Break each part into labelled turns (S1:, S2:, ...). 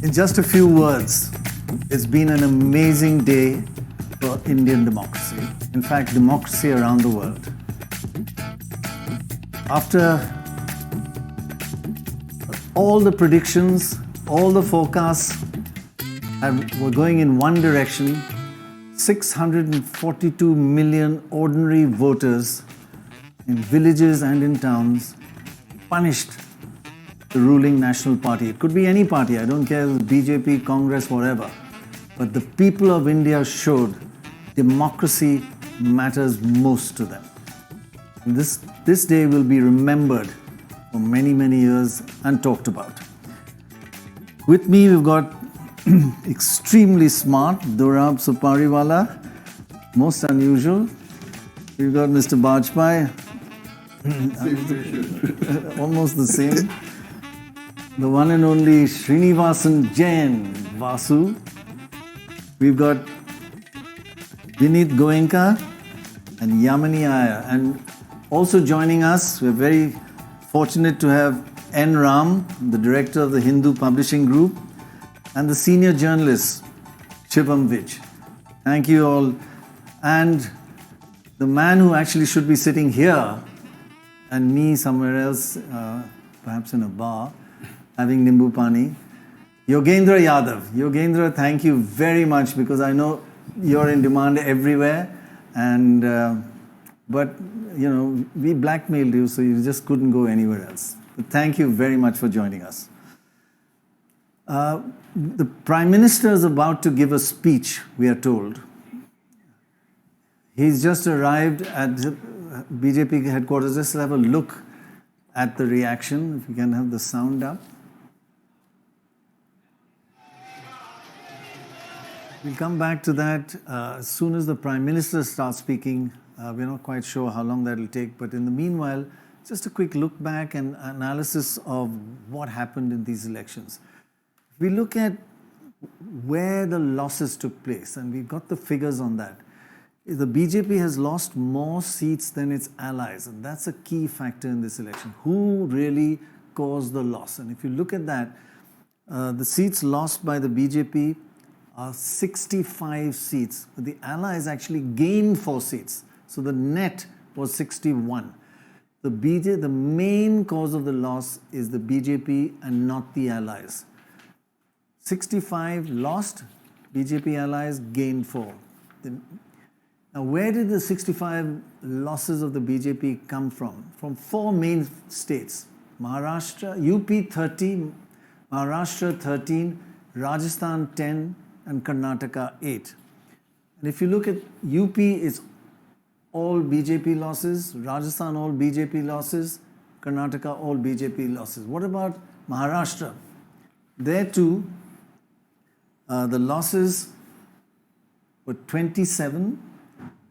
S1: In just a few words, it's been an amazing day for Indian democracy. In fact, democracy around the world. After all the predictions, all the forecasts were going in one direction, 642 million ordinary voters in villages and in towns punished the ruling National Party. It could be any party, I don't care if it's BJP, Congress, whatever. But the people of India showed democracy matters most to them. And this day will be remembered for many, many years and talked about. With me, we've got extremely smart Dorab Supariwala, most unusual. We've got Mr. Bajpai, almost the same. The one and only Srinivasan Jain, Vasu. We've got Vinit Goenka and Yamini Iyer. And also joining us, we're very fortunate to have N. Ram, the director of the Hindu Publishing Group, and the senior journalist, Shivam Vij. Thank you all. And the man who actually should be sitting here, and me somewhere else, perhaps in a bar, having Nimbu Pani, Yogendra Yadav. Yogendra, thank you very much, because I know you're in demand everywhere, and but you know, we blackmailed you, so you just couldn't go anywhere else. But thank you very much for joining us. The Prime Minister is about to give a speech, we are told. He's just arrived at the BJP headquarters. Just have a look at the reaction, if you can have the sound up. We'll come back to that as soon as the Prime Minister starts speaking. We're not quite sure how long that will take, but in the meanwhile, just a quick look back and analysis of what happened in these elections. If we look at where the losses took place, and we've got the figures on that, the BJP has lost more seats than its allies, and that's a key factor in this election. Who really caused the loss? And if you look at that, the seats lost by the BJP are 65 seats, but the allies actually gained 4 seats. So the net was 61. The main cause of the loss is the BJP and not the allies. 65 lost, BJP allies gained 4. Now, where did the 65 losses of the BJP come from? From 4 main states. Maharashtra, UP 30, Maharashtra 13, Rajasthan 10, and Karnataka 8. And if you look at UP, it's all BJP losses, Rajasthan all BJP losses, Karnataka all BJP losses. What about Maharashtra? There too, the losses were 27,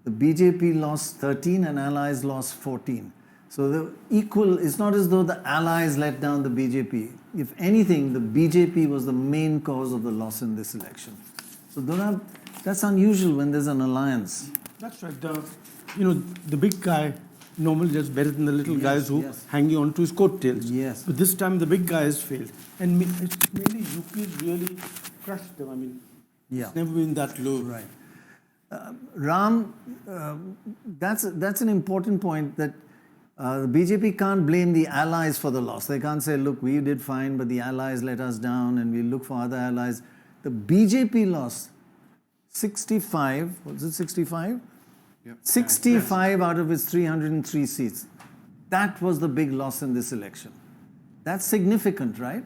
S1: the BJP lost 13 and allies lost 14. So the equal, it's not as though the allies let down the BJP. If anything, the BJP was the main cause of the loss in this election. So that's unusual when there's an alliance.
S2: That's right. You know, the big guy normally does better than the little guys who hanging on to his coattails.
S1: Yes.
S2: But this time the big guy has failed. And it's mainly UP really crushed them. I mean, it's never been that low.
S1: Right. Ram, that's an important point, that the BJP can't blame the allies for the loss. They can't say, look, we did fine, but the allies let us down and we'll look for other allies. The BJP lost 65, was it 65? 65 out of its 303 seats. That was the big loss in this election. That's significant, right?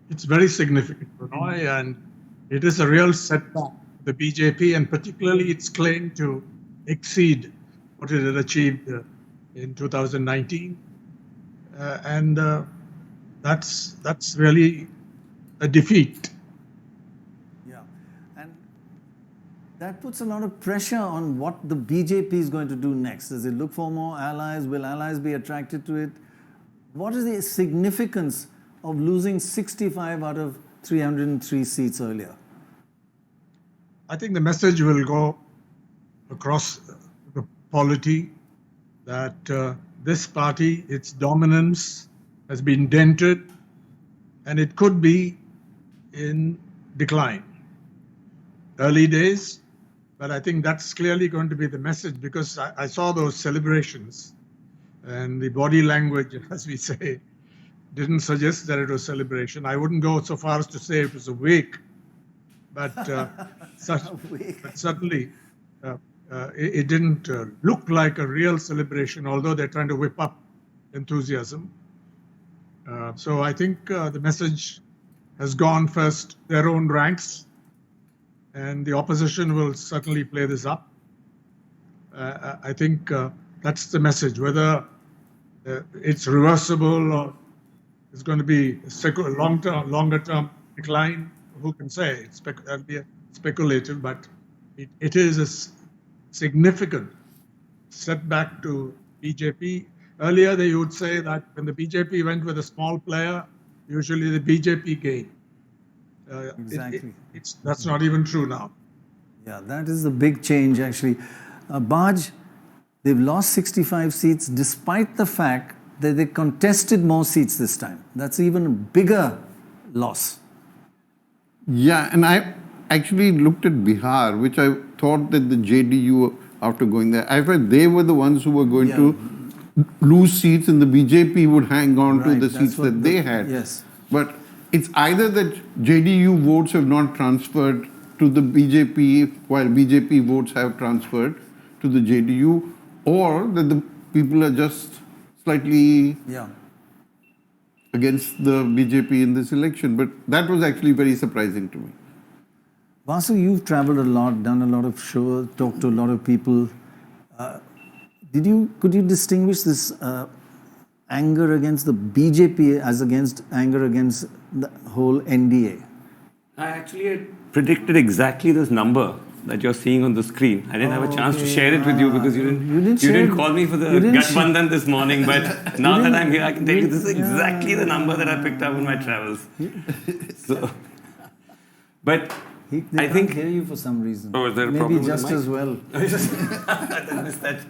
S3: It's very significant, Prannoy, and it is a real setback for the BJP, and particularly its claim to exceed what it had achieved in 2019. That's really a defeat.
S1: Yeah. And that puts a lot of pressure on what the BJP is going to do next. Does it look for more allies? Will allies be attracted to it? What is the significance of losing 65 out of 303 seats earlier?
S3: I think the message will go across the polity that this party, its dominance has been dented, and it could be in decline. Early days, but I think that's clearly going to be the message, because I saw those celebrations, and the body language, as we say, didn't suggest that it was celebration. I wouldn't go so far as to say it was a wake, but, but certainly it didn't look like a real celebration, although they're trying to whip up enthusiasm. So I think the message has gone first their own ranks, and the opposition will certainly play this up. I think that's the message. Whether it's reversible or it's going to be a longer term decline, who can say? That'll be speculative, but it is a significant setback to BJP. Earlier, they would say that when the BJP went with a small player, usually the BJP gained.
S1: Exactly.
S3: That's not even true now.
S1: Yeah, that is the big change, actually. Baj, they've lost 65 seats despite the fact that they contested more seats this time. That's even a bigger loss.
S4: Yeah, and I actually looked at Bihar, which I thought that the JDU, after going there, I felt they were the ones who were going to lose seats and the BJP would hang on to the seats that they had.
S1: Yes.
S4: But it's either that JDU votes have not transferred to the BJP while BJP votes have transferred to the JDU, or that the people are just slightly against the BJP in this election. But that was actually very surprising to me.
S1: Vasu, you've traveled a lot, done a lot of shows, talked to a lot of people. Could you distinguish this anger against the BJP as against anger against the whole NDA?
S5: I actually had predicted exactly this number that you're seeing on the screen. I didn't have a chance to share it with you because you didn't call me for the Gathbandhan this morning, but now that I'm here, I can tell you this is exactly the number that I picked up on my travels. So, but
S1: I can't hear you for some reason.
S5: Oh, is there a
S1: Maybe
S5: problem
S1: just
S5: with the
S1: as well.
S5: I missed that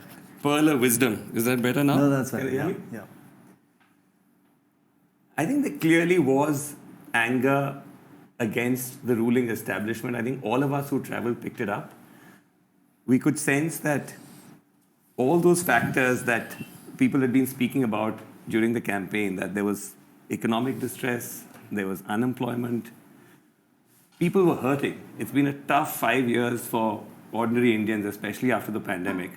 S5: pearl of wisdom. Is that better now?
S1: No, that's right.
S5: Can you hear me?
S1: Yeah.
S5: I think there clearly was anger against the ruling establishment. I think all of us who traveled picked it up. We could sense that all those factors that people had been speaking about during the campaign, that there was economic distress, there was unemployment, people were hurting. It's been a tough 5 years for ordinary Indians, especially after the pandemic.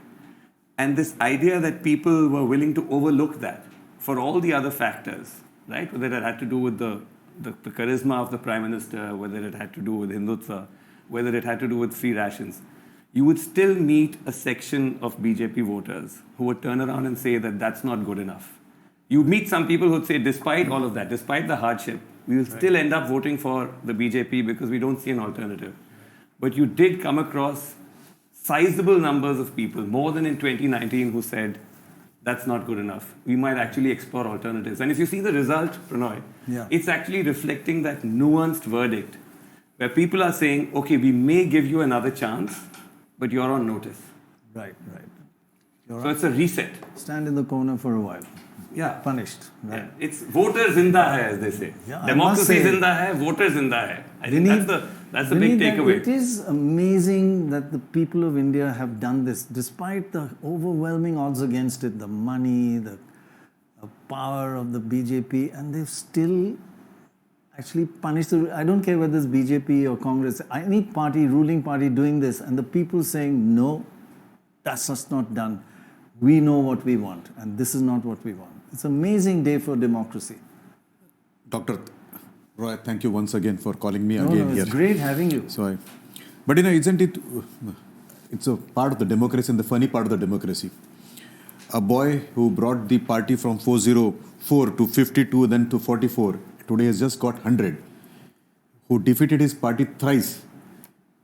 S5: And this idea that people were willing to overlook that for all the other factors, right? Whether it had to do with the charisma of the Prime Minister, whether it had to do with Hindutva, whether it had to do with free rations, you would still meet a section of BJP voters who would turn around and say that that's not good enough. You'd meet some people who would say, despite all of that, despite the hardship, we will still end up voting for the BJP because we don't see an alternative. But you did come across sizable numbers of people, more than in 2019, who said, that's not good enough. We might actually explore alternatives. And if you see the result, Prannoy, it's actually reflecting that nuanced verdict where people are saying, okay, we may give you another chance, but you're on notice.
S1: Right.
S5: So it's a reset.
S1: Stand in the corner for a while.
S5: Yeah.
S1: Punished. Right.
S5: Yeah. It's voters zinda hai, as they say.
S1: Yeah,
S5: Democracy zinda hai, voters zinda hai. I think that's the big takeaway.
S1: It is amazing that the people of India have done this, despite the overwhelming odds against it, the money, the power of the BJP, and they've still actually punished I don't care whether it's BJP or Congress, any party, ruling party doing this, and the people saying no, That's just not done. We know what we want, and this is not what we want. It's an amazing day for democracy.
S6: Dr. Roy, thank you once again for calling me
S1: No,
S6: again
S1: it's
S6: here.
S1: great having you.
S6: But isn't it, it's a part of the democracy and the funny part of the democracy. A boy who brought the party from 404 to 52, then to 44, today has just got 100, who defeated his party thrice,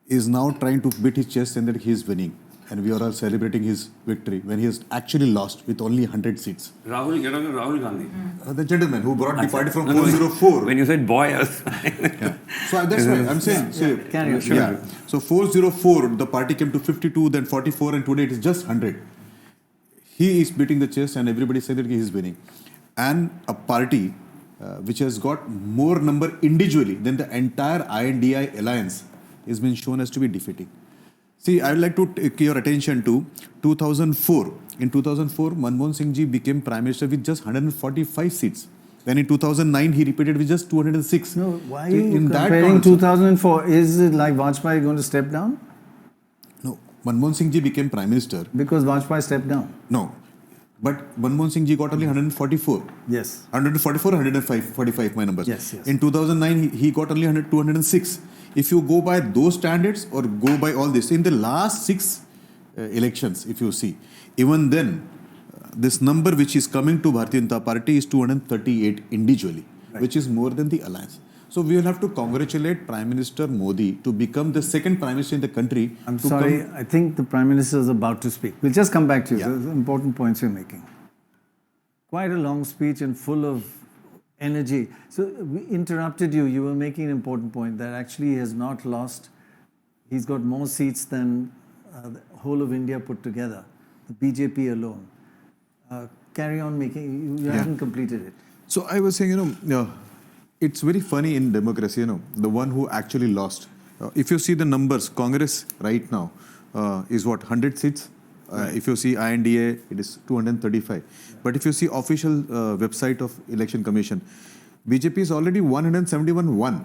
S6: is now trying to beat his chest and that he is winning. And we are all celebrating his victory when he has actually lost with only 100 seats.
S5: Rahul, you're talking Rahul Gandhi.
S6: The gentleman who brought the party from 404.
S5: When you said boy, I was
S6: Yeah. So that's why I'm saying.
S1: Carry on.
S6: Yeah. So 404, the party came to 52, then 44, and today it is just 100. He is beating the chest, and everybody said that he is winning. And a party which has got more number individually than the entire INDI alliance is being shown as to be defeating. See, I would like to take your attention to 2004. In 2004, Manmohan Singh ji became Prime Minister with just 145 seats. Then in 2009, he repeated with just 206.
S1: No, why are
S6: So
S1: you
S6: in that
S1: comparing
S6: concept-
S1: 2004? Is it like Vajpayee going to step down?
S6: No, Manmohan Singh ji became Prime Minister.
S1: Because Vajpayee stepped down.
S6: No, but Manmohan Singh ji got only 144.
S1: Yes.
S6: 144, 145, my numbers.
S1: Yes, yes.
S6: In 2009, he got only 206. If you go by those standards or go by all this, in the last 6 elections, if you see, even then, this number which is coming to Bharatiya Janata Party is 238 individually, which is more than the alliance. So we will have to congratulate Prime Minister Modi to become the second Prime Minister in the country.
S1: I'm sorry, I think the Prime Minister is about to speak. We'll just come back to you.
S6: Yeah.
S1: There's important points you're making. Quite a long speech and full of energy. So we interrupted you. You were making an important point that actually he has not lost. He's got more seats than the whole of India put together, the BJP alone. Carry on making, you haven't completed it.
S6: So I was saying, it's very funny in democracy, the one who actually lost. If you see the numbers, Congress right now is what, 100 seats? If you see INDA, it is 235. But if you see official website of Election Commission, BJP is already 171-1,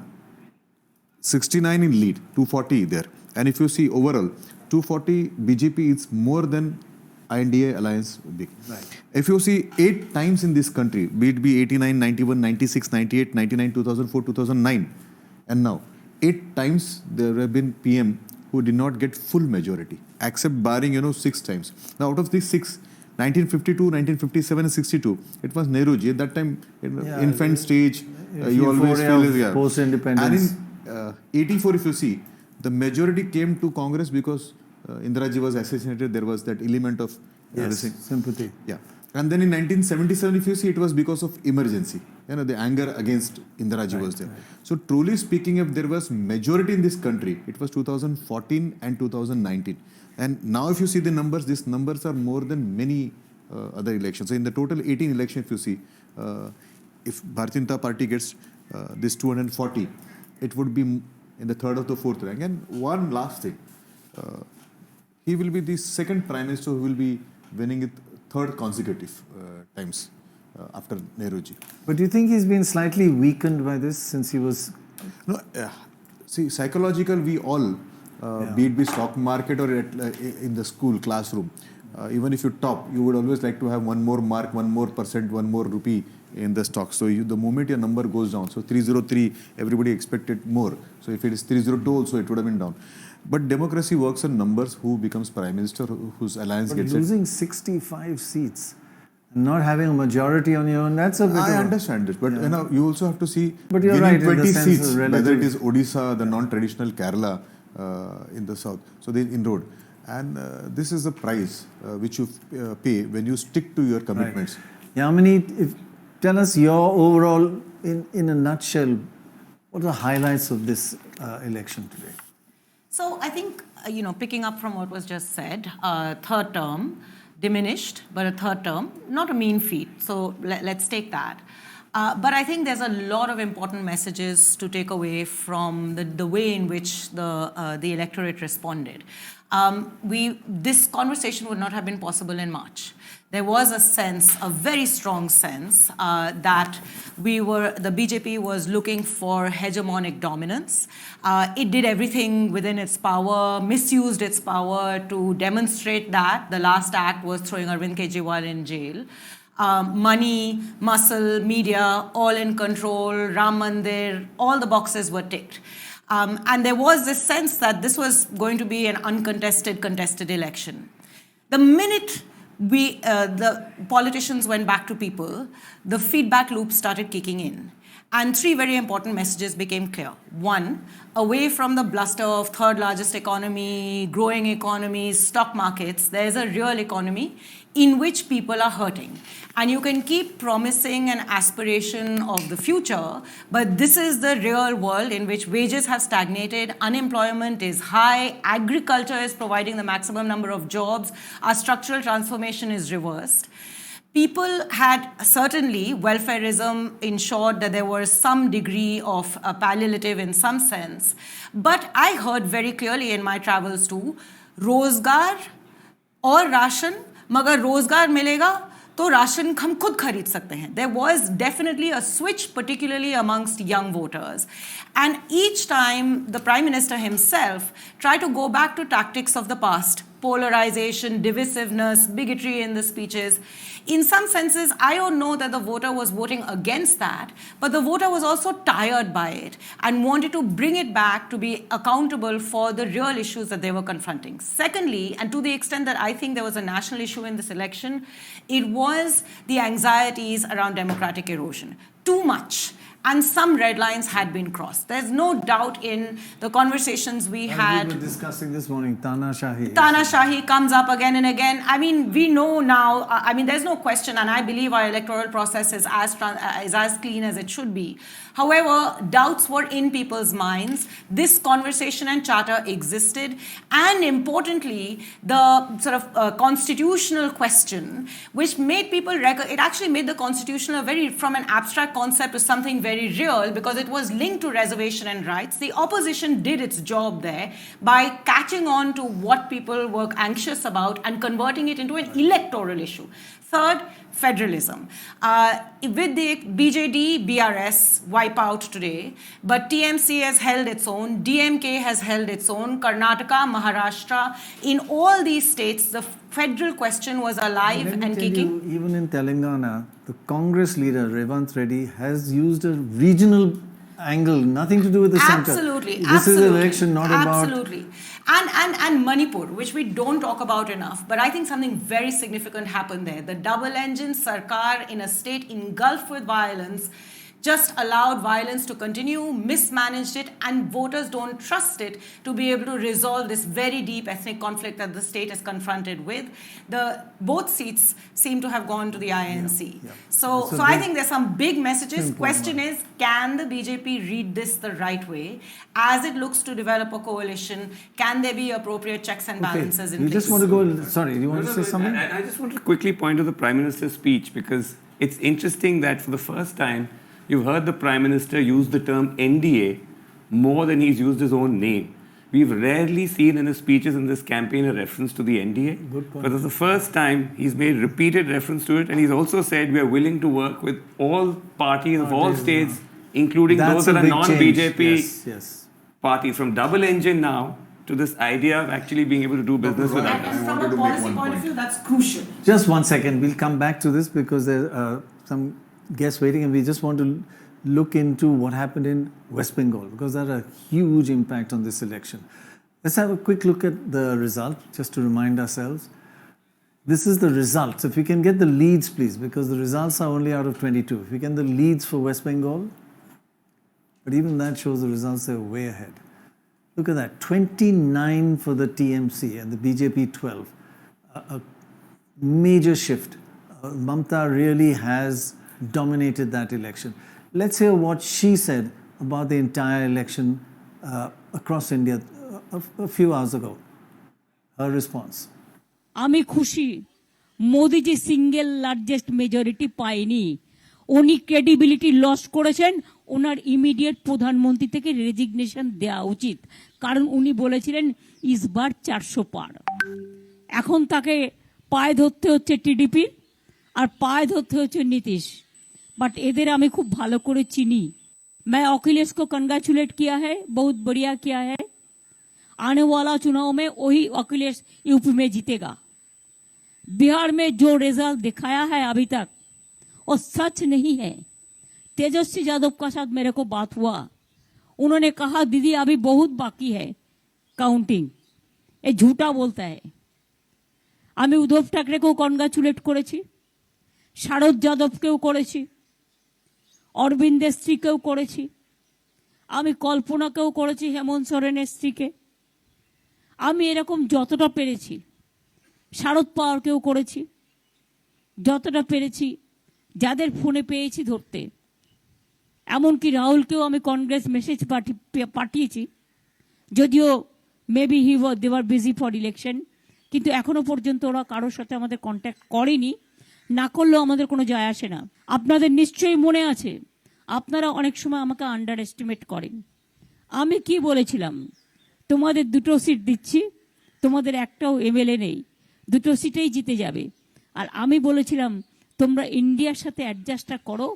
S6: 69 in lead, 240 there. And if you see overall, 240 BJP is more than INDA alliance big.
S1: Right.
S6: If you see 8 times in this country, be it be 89, 91, 96, 98, 99, 2004, 2009, and now 8 times there have been PM who did not get full majority, except barring 6 times. Now out of these 6, 1952, 1957, and 62, it was Nehruji. At that time, infant stage, you always feel
S1: post-independence.
S6: And in 84, if you see, the majority came to Congress because Indiraji was assassinated. There was that element of
S1: sympathy.
S6: Yeah. And then in 1977, if you see, it was because of emergency. The anger against Indiraji was there. Right. So truly speaking, if there was majority in this country, it was 2014 and 2019. And now if you see the numbers, these numbers are more than many other elections. So in the total 18 elections, if you see, if Bharatiya Janata Party gets this 240, it would be in the third or the fourth rank. And one last thing, he will be the second Prime Minister who will be winning it third consecutive times after Nehruji.
S1: But do you think he's been slightly weakened by this since he was...
S6: No, see, psychological, we all, be it stock market or in the school classroom, even if you top, you would always like to have one more mark, 1 more percent, 1 more rupee in the stock. So the moment your number goes down, so 303, everybody expected more. So if it is 302 also, it would have been down. But democracy works on numbers. Who becomes Prime Minister, whose alliance gets
S1: losing 65 seats, not having a majority on your own, that's a bit
S6: I understand this, but you also have to see
S1: you're
S6: winning
S1: right,
S6: 20 seats,
S1: relative...
S6: whether it is Odisha, the non-traditional Kerala in the south. So they inroad. And this is the price which you pay when you stick to your commitments.
S1: Right. Yamini, tell us your overall, in a nutshell, what are the highlights of this election today?
S7: So I think, picking up from what was just said, third term, diminished, but a third term, not a mean feat. So let's take that. But I think there's a lot of important messages to take away from the way in which the electorate responded. this conversation would not have been possible in March. There was a sense, a very strong sense, that the BJP was looking for hegemonic dominance. It did everything within its power, misused its power to demonstrate that. The last act was throwing Arvind Kejriwal in jail. Money, muscle, media, all in control, Ram Mandir, all the boxes were ticked. And there was this sense that this was going to be an contested election. The minute the politicians went back to people, the feedback loop started kicking in. And three very important messages became clear. One, away from the bluster of third largest economy, growing economies, stock markets, there's a real economy in which people are hurting. And you can keep promising an aspiration of the future, but this is the real world in which wages have stagnated, unemployment is high, agriculture is providing the maximum number of jobs, our structural transformation is reversed. People had certainly, welfareism ensured that there was some degree of palliative in some sense. But I heard very clearly in my travels too, Rozgar और ration, मगर रोजगार मिलेगा तो ration हम खुद खरीद सकते हैं. There was definitely a switch, particularly amongst young voters. And each time the Prime Minister himself tried to go back to tactics of the past, polarization, divisiveness, bigotry in the speeches. In some senses, I don't know that the voter was voting against that, but the voter was also tired by it and wanted to bring it back to be accountable for the real issues that they were confronting. Secondly, and to the extent that I think there was a national issue in this election, it was the anxieties around democratic erosion. Too much. And some red lines had been crossed. There's no doubt in the conversations we had.
S1: We were discussing this morning, Tanashahi.
S7: Tanashahi comes up again and again. I mean, we know now, there's no question, and I believe our electoral process is as clean as it should be. However, doubts were in people's minds. This conversation and charter existed. And importantly, the sort of constitutional question, which made people, it actually made the constitutional from an abstract concept to something very real, because it was linked to reservation and rights. The opposition did its job there by catching on to what people were anxious about and converting it into an electoral issue. Third, federalism. With the BJD, BRS wipe out today, but TMC has held its own, DMK has held its own, Karnataka, Maharashtra. In all these states, the federal question was alive and kicking.
S1: Even in Telangana, the Congress leader, Revanth Reddy, has used a regional angle, nothing to do with the center.
S7: Absolutely.
S1: This is an election not about...
S7: Absolutely. And Manipur, which we don't talk about enough, but I think something very significant happened there. The double-engine Sarkar in a state engulfed with violence just allowed violence to continue, mismanaged it, and voters don't trust it to be able to resolve this very deep ethnic conflict that the state is confronted with. Both seats seem to have gone to the INC. Yeah. So I think there's some big messages. Question is, can the BJP read this the right way? As it looks to develop a coalition, can there be appropriate checks and balances in place?
S1: You just want to go... Sorry, do you want to say something?
S5: I just want to quickly point to the Prime Minister's speech, because it's interesting that for the first time, you've heard the Prime Minister use the term NDA more than he's used his own name. We've rarely seen in his speeches in this campaign a reference to the NDA.
S1: Good point.
S5: But for the first time, he's made repeated reference to it, and he's also said we are willing to work with all parties of all states, including those that are non-BJP parties, from double engine now to this idea of actually being able to do business with others.
S7: And from a policy point of view, that's crucial.
S1: Just 1 second. We'll come back to this because there are some guests waiting, and we just want to look into what happened in West Bengal, because that had a huge impact on this election. Let's have a quick look at the result, just to remind ourselves. This is the results. If we can get the leads, please, because the results are only out of 22. If we get the leads for West Bengal, but even that shows the results, they're way ahead. Look at that, 29 for the TMC and the BJP 12. A major shift. Mamta really has dominated that election. Let's hear what she said about the entire election across India a few hours ago. Her response.
S8: আমি খুশি মোদিজি single largest majority পায়নি উনি credibility loss করেছেন, ওনার immediate প্রধানমন্ত্রী থেকে resignation দেওয়া উচিত, কারণ উনি বলেছিলেন ইসবার 400 পার। এখন তাকে পায়ে ধরতে হচ্ছে টিডিপি আর পায়ে ধরতে হচ্ছে नीतीश। बट এদের আমি খুব ভালো করে চিনি। मैं अखिलेश को कंग्रेचुलेट किया है, बहुत बढ़िया किया है। आने वाला चुनाव में वही अखिलेश यूपी में जीतेगा। बिहार में जो रिजल्ट दिखाया है अभी तक वो सच नहीं है। तेजस्वी यादव का साथ मेरे को बात हुआ, उन्होंने कहा दीदी अभी बहुत बाकी है काउंटिंग, ये झूठा बोलता है। আমি উদ্ধব ঠাকরেকেও কনগ্রাচুলেট করেছি, শারদ যাদবকেও করেছি, অরবিন্দের স্ত্রীকেও করেছি, আমি কল্পনাকেও করেছি, হেমন্ত সোরেনের স্ত্রীকে। আমি এরকম যতটা পেরেছি, শারদ পাওয়ারকেও করেছি, যতটা পেরেছি যাদের ফোনে পেয়েছি ধরতে। এমনকি রাহুলকেও আমি কংগ্রেস মেসেজ পাঠিয়েছি, যদিও maybe they were busy for election, কিন্তু এখনো পর্যন্ত ওরা কারোর সাথে আমাদের কন্ট্যাক্ট করেনি, না করলেও আমাদের কোনো যায় আসে না। আপনাদের নিশ্চয়ই মনে আছে, আপনারা অনেক সময় আমাকে আন্ডার এস্টিমেট করেন। আমি কি বলেছিলাম, তোমাদের 2টো সিট দিচ্ছি, তোমাদের একটাও এমএলএ নেই, 2টো সিটেই জিতে যাবে। আর আমি বলেছিলাম তোমরা ইন্ডিয়ার সাথে অ্যাডজাস্টটা করো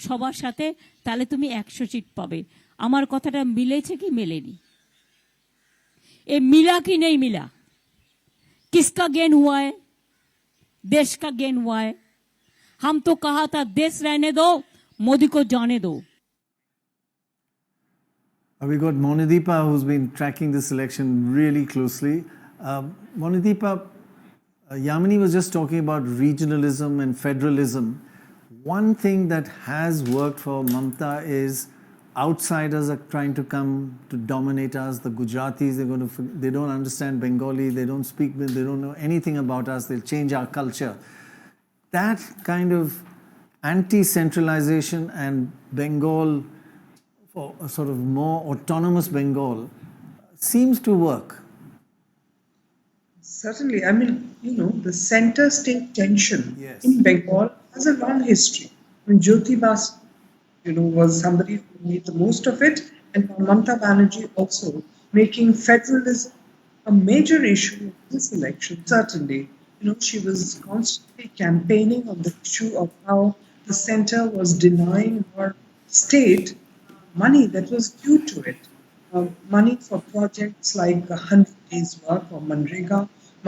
S8: সবার সাথে, তাহলে তুমি 100 সিট পাবে। আমার কথাটা মিলেছে কি মেলেনি? এ মিলা কি নেই মিলা? किसका गेन हुआ है? देश का गेन हुआ है। हम तो कहा था देश रहने दो, मोदी को जाने दो।
S1: We got Monideepa, who's been tracking this election really closely. Monideepa, Yamini was just talking about regionalism and federalism. One thing that has worked for Mamta is outsiders are trying to come to dominate us. The Gujaratis, they don't understand Bengali, they don't speak, they don't know anything about us, they'll change our culture. That kind of anti-centralization and Bengal, for a sort of more autonomous Bengal, seems to work.
S9: Certainly. I mean, the center-state tension in Bengal has a long history. I mean, Jyoti Bas, was somebody who made the most of it, and Mamata Banerjee also making federalism a major issue in this election. Certainly, she was constantly campaigning on the issue of how the center was denying her state money that was due to it. Money for projects like 100 days work or Manrega,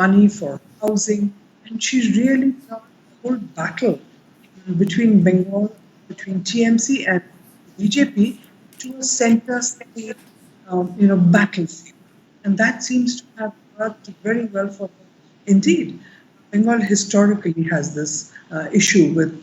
S9: money for housing, and she really fought the whole battle between Bengal, between TMC and BJP to a center-state, battlefield, and that seems to have worked very well for her. Indeed, Bengal historically has this issue with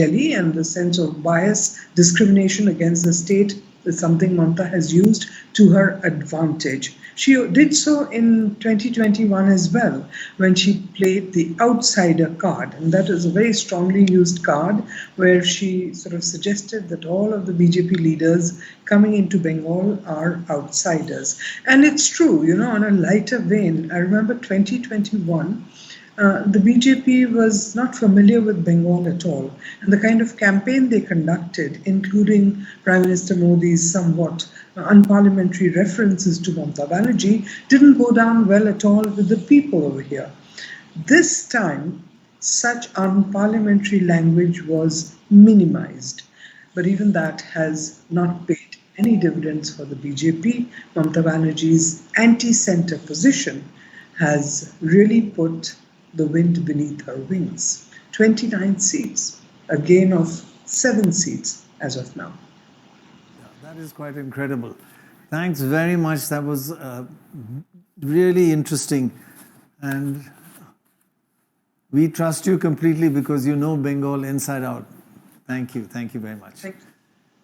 S9: Delhi, and the sense of bias, discrimination against the state is something Mamata has used to her advantage. She did so in 2021 as well, when she played the outsider card, and that is a very strongly used card where she sort of suggested that all of the BJP leaders coming into Bengal are outsiders. And it's true, on a lighter vein, I remember 2021, the BJP was not familiar with Bengal at all. And the kind of campaign they conducted, including Prime Minister Modi's somewhat unparliamentary references to Mamata Banerjee, didn't go down well at all with the people over here. This time, such unparliamentary language was minimized. But even that has not paid any dividends for the BJP. Mamata Banerjee's anti-center position has really put the wind beneath her wings. 29 seats, a gain of 7 seats as of now.
S1: Yeah, that is quite incredible. Thanks very much. That was really interesting. And we trust you completely because you know Bengal inside out. Thank you. Thank you very much.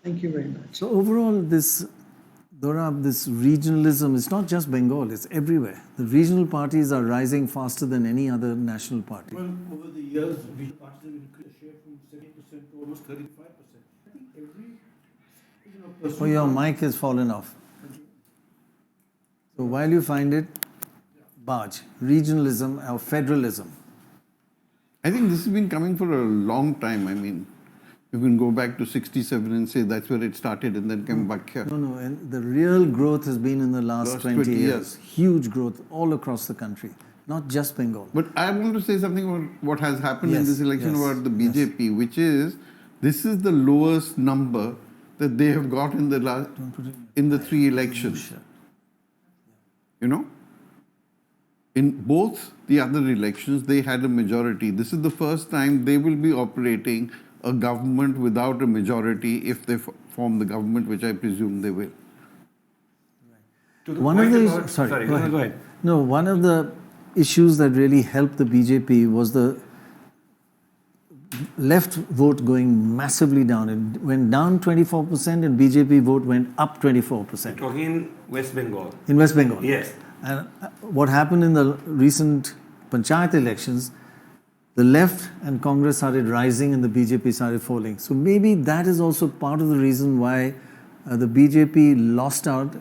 S9: Thank you very much.
S1: So overall, this regionalism is not just Bengal, it's everywhere. The regional parties are rising faster than any other national party.
S2: Well, over the years, regional parties have increased share from 70% to almost 35%. I think every
S1: Oh, your mic has fallen off. So while you find it, Baj, regionalism or federalism?
S4: I think this has been coming for a long time. I mean, You can go back to 67 and say that's where it started and then come back here.
S1: No, and the real growth has been in the last 20 years. Huge growth all across the country, not just Bengal.
S4: But I want to say something about what has happened in this election about the BJP, which is this is the lowest number that they have got in the 3 elections. You know? In both the other elections, they had a majority. This is the first time they will be operating a government without a majority if they form the government, which I presume they will.
S1: One of the go ahead. No, one of the issues that really helped the BJP was the left vote going massively down. It went down 24% and BJP vote went up 24%.
S5: Talking in West Bengal.
S1: In West Bengal.
S5: Yes.
S1: And what happened in the recent Panchayat elections, the left and Congress started rising and the BJP started falling. So maybe that is also part of the reason why the BJP lost out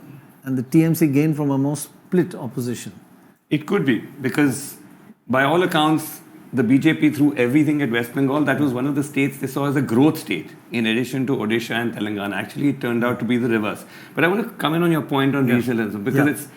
S1: and the TMC gained from a more split opposition.
S5: It could be, because by all accounts, the BJP threw everything at West Bengal. That was one of the states they saw as a growth state, in addition to Odisha and Telangana. Actually, it turned out to be the reverse. But I want to come in on your point on regionalism, because it's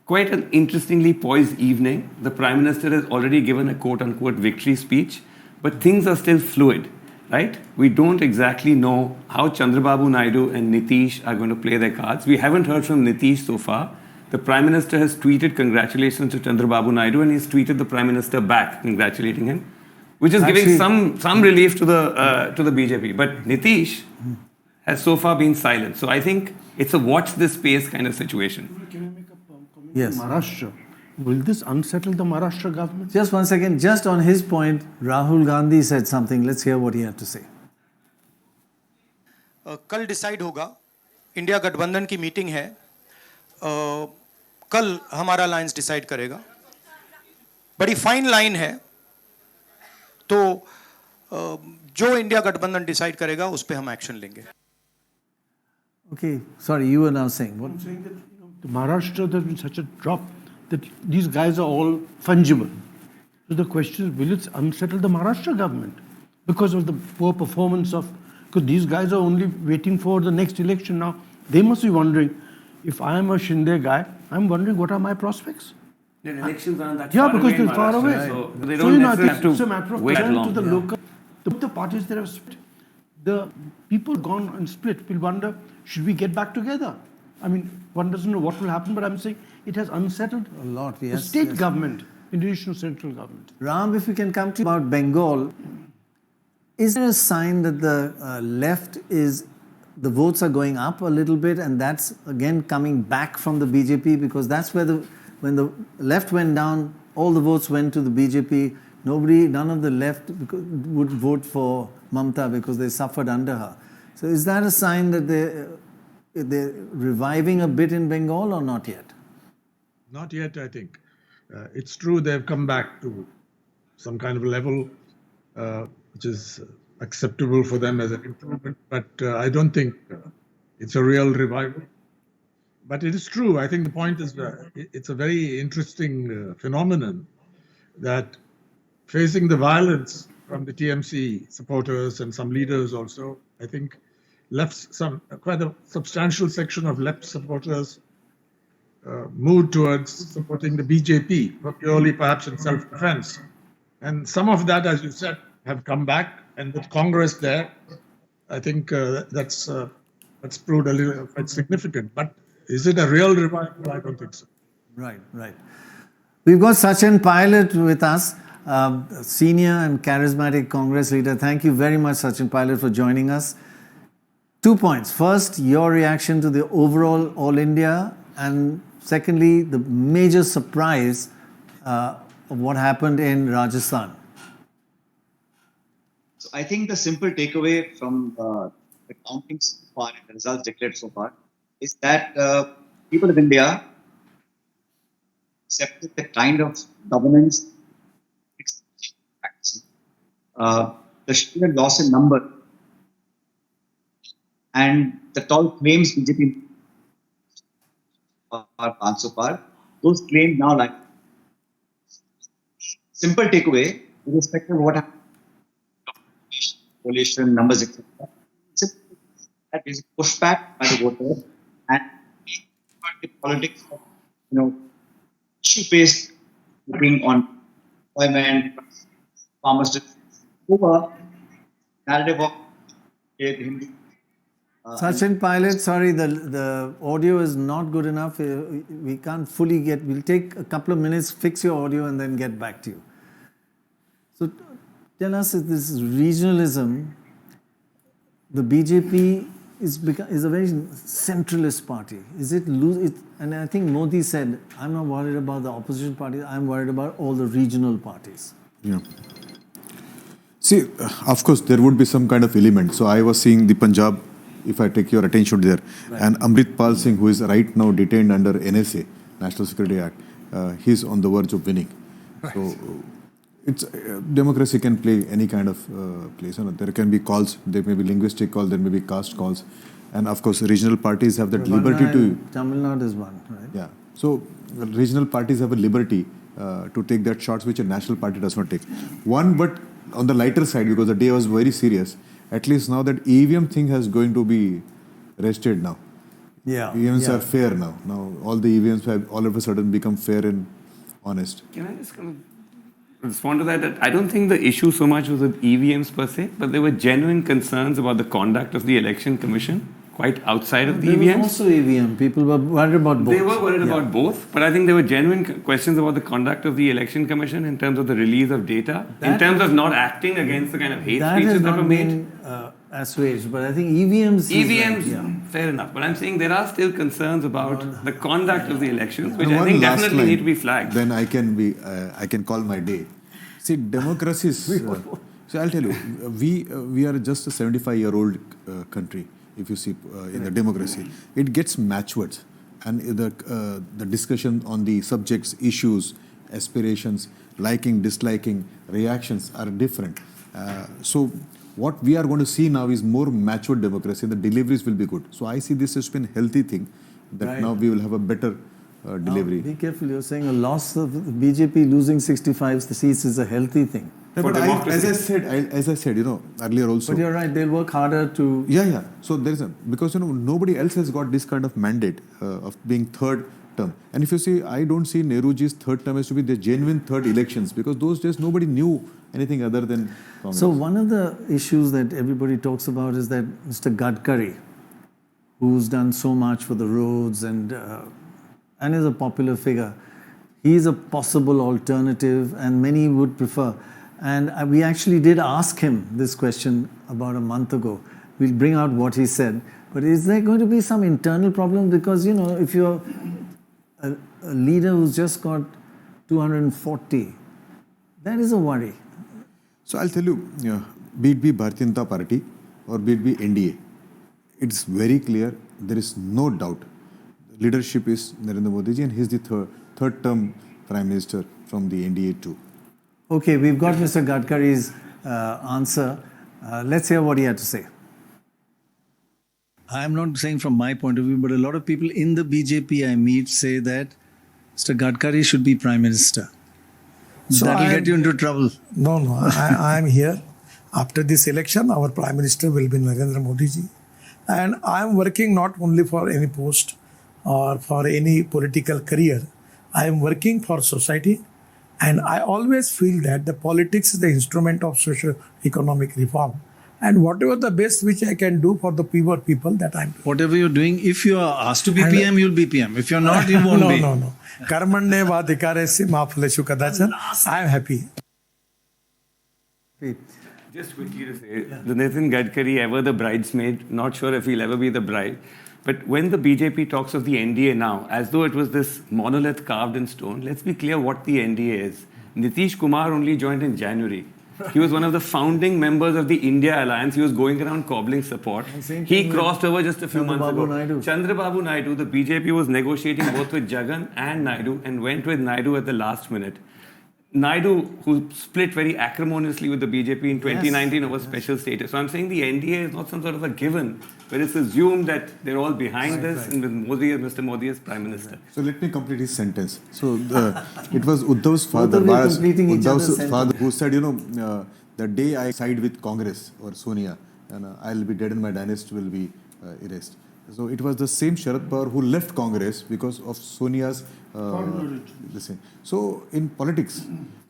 S5: quite an interestingly poised evening. The Prime Minister has already given a quote-unquote victory speech, but things are still fluid, right? We don't exactly know how Chandrababu Naidu and Nitish are going to play their cards. We haven't heard from Nitish so far. The Prime Minister has tweeted congratulations to Chandrababu Naidu, and he's tweeted the Prime Minister back congratulating him, which is giving some relief to the BJP. But Nitish has so far been silent. So I think it's a watch this space kind of situation.
S2: Can I make a comment?
S1: Yes.
S2: Maharashtra. Will this unsettle the Maharashtra government?
S1: Just one second. Just on his point, Rahul Gandhi said something. Let's hear what he had to say.
S10: कल decide होगा, India गठबंधन की meeting है, कल हमारा lines decide करेगा. बड़ी fine line है, तो जो इंडिया गठबंधन डिसाइड करेगा उस पे हम एक्शन लेंगे.
S1: Okay, sorry, you were now saying what?
S2: I'm saying that the Maharashtra, there's been such a drop that these guys are all fungible. So the question is, will it unsettle the Maharashtra government because of the poor performance of? Because these guys are only waiting for the next election now. They must be wondering, if I am a Shinde guy, I'm wondering what are my prospects.
S5: The elections aren't that
S2: Yeah,
S5: far
S2: because
S5: away in
S2: they're far away.
S5: Maharashtra, so they
S2: So,
S5: don't
S2: you know,
S5: necessarily have
S2: it's a matter
S5: to
S2: of
S5: wait
S2: time
S5: long.
S2: to the local. The parties that have split, the people gone and split will wonder, should we get back together? I mean, one doesn't know what will happen, but I'm saying it has unsettled
S1: A lot,
S2: the
S1: yes.
S2: state
S1: yes.
S2: government, in addition to central government.
S1: Ram, if we can come to about Bengal, is there a sign that the left is, the votes are going up a little bit and that's again coming back from the BJP, because that's where when the left went down, all the votes went to the BJP. None of the left would vote for Mamta because they suffered under her. So is that a sign that they're reviving a bit in Bengal or not yet?
S3: Not yet, I think. It's true they've come back to some kind of level which is acceptable for them as an improvement, but I don't think it's a real revival. But it is true. I think the point is it's a very interesting phenomenon that facing the violence from the TMC supporters and some leaders also, I think quite a substantial section of left supporters moved towards supporting the BJP, purely perhaps in self-defense. And some of that, as you said, have come back, and with Congress there, I think that's proved a little quite significant. But is it a real revival? I don't think so.
S1: Right. We've got Sachin Pilot with us, senior and charismatic Congress leader. Thank you very much, Sachin Pilot, for joining us. 2 points. First, your reaction to the overall All India, and secondly, the major surprise of what happened in Rajasthan.
S11: So I think the simple takeaway from the counting so far and the results declared so far is that people of India accepted the kind of governance practices, the sheer loss in number, and the tall claims BJP are gone so far. Those claims now, like simple takeaway with respect to what happened coalition numbers, etc. That is pushed back by the voters and the politics of, issue-based looking on employment, farmers, over narrative of Hindu.
S1: Sachin Pilot, sorry, the audio is not good enough. We can't fully get, we'll take a couple of minutes, fix your audio and then get back to you. So tell us if this is regionalism, the BJP is a very centralist party. Is it and I think Modi said, I'm not worried about the opposition parties, I'm worried about all the regional parties.
S6: Yeah. See, of course, there would be some kind of element. So I was seeing the Punjab, if I take your attention there, right. And Amrit Pal Singh, who is right now detained under NSA, National Security Act, he's on the verge of winning. Right. So it's democracy can play any kind of place. There can be calls, there may be linguistic calls, there may be caste calls. And of course, regional parties have that liberty to...
S1: Tamil Nadu is one, right?
S6: Yeah. So regional parties have a liberty to take that shots which a national party does not take. One, but on the lighter side, because the day was very serious, at least now that EVM thing has going to be rested now.
S1: Yeah.
S6: EVMs are fair now. Now all the EVMs have all of a sudden become fair and honest.
S5: Can I just kind of respond to that? I don't think the issue so much was with EVMs per se, but there were genuine concerns about the conduct of the election commission quite outside of the EVMs.
S1: There was also EVM. People were worried about both.
S5: They were worried about both, but I think there were genuine questions about the conduct of the election commission in terms of the release of data, in terms of not acting against the kind of hate speeches that were made.
S1: Assuaged, but I think EVMs,
S5: fair enough. But I'm saying there are still concerns about the conduct of the elections, which I think definitely need to be flagged.
S6: Then I can call my day. See, democracy is... so I'll tell you, we are just a 75-year-old country. If you see in the democracy, it gets matured, and the discussion on the subjects, issues, aspirations, liking, disliking, reactions are different. So what we are going to see now is more matured democracy. The deliveries will be good. So I see this as been a healthy thing, that now we will have a better delivery.
S1: Now, be careful. You're saying a loss of the BJP losing 65 seats is a healthy thing.
S6: But as I said, earlier also.
S1: But you're right. They'll work harder to.
S6: Yeah. So there is because nobody else has got this kind of mandate of being third term. And if you see, I don't see Nehruji's third term as to be the genuine third elections, because those days nobody knew anything other than Congress.
S1: So one of the issues that everybody talks about is that Mr. Gadkari, who's done so much for the roads and is a popular figure, he's a possible alternative, and many would prefer. And we actually did ask him this question about a month ago. We'll bring out what he said. But is there going to be some internal problem? Because, if you're a leader who's just got 240, that is a worry.
S6: So I'll tell you, be it Bharatiya Janata Party or be it NDA, it's very clear, there is no doubt. Leadership is Narendra Modi ji, and he's the third term Prime Minister from the NDA too.
S1: Okay, we've got Mr. Gadkari's answer. Let's hear what he had to say. I'm not saying from my point of view, but a lot of people in the BJP I meet say that Mr. Gadkari should be Prime Minister. So that'll get you into trouble.
S12: No, I am here. After this election, our Prime Minister will be Narendra Modi ji. And I am working not only for any post or for any political career. I am working for society. And I always feel that the politics is the instrument of socio-economic reform. And whatever the best which I can do for the poor people, that I'm doing.
S1: Whatever you're doing, if you are asked to be PM, you'll be PM. If you're not, you won't be.
S12: No. Karmanne vadhikaresi ma phaleshu kadachan. I'm happy.
S5: Just quickly to say, the Nitin Gadkari, ever the bridesmaid, not sure if he'll ever be the bride. But when the BJP talks of the NDA now, as though it was this monolith carved in stone, let's be clear what the NDA is. Nitish Kumar only joined in January. He was one of the founding members of the India Alliance. He was going around cobbling support. He crossed over just a few months ago. Chandrababu Naidu, the BJP was negotiating both with Jagan and Naidu and went with Naidu at the last minute. Naidu, who split very acrimoniously with the BJP in 2019 over special status. So I'm saying the NDA is not some sort of a given, but it's assumed that they're all behind this and with Modi as Mr. Modi as Prime Minister.
S6: So let me complete his sentence. So it was Uddhav's father, who said, the day I side with Congress or Sonia, and I'll be dead and my dynasty will be erased. So it was the same Sharad Pawar who left Congress because of Sonia's this thing. So in politics,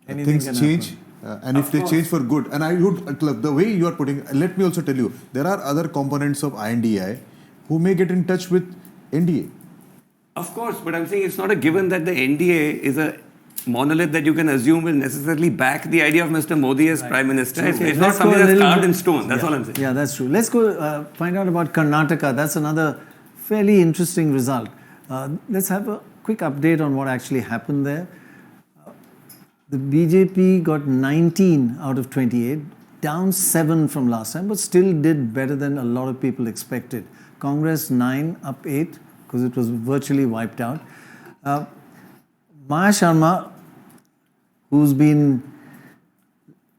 S1: Anything
S6: things
S1: can
S6: change. And if they change for good, and I would, the way you are putting, let me also tell you, there are other components of INDI who may get in touch with NDA.
S5: Of course, but I'm saying it's not a given that the NDA is a monolith that you can assume will necessarily back the idea of Mr. Modi as Prime Minister. It's not something that's carved in stone. That's all I'm saying.
S1: Yeah, that's true. Let's go find out about Karnataka. That's another fairly interesting result. Let's have a quick update on what actually happened there. The BJP got 19 out of 28, down 7 from last time, but still did better than a lot of people expected. Congress 9, up 8, because it was virtually wiped out. Maya Sharma, who's been...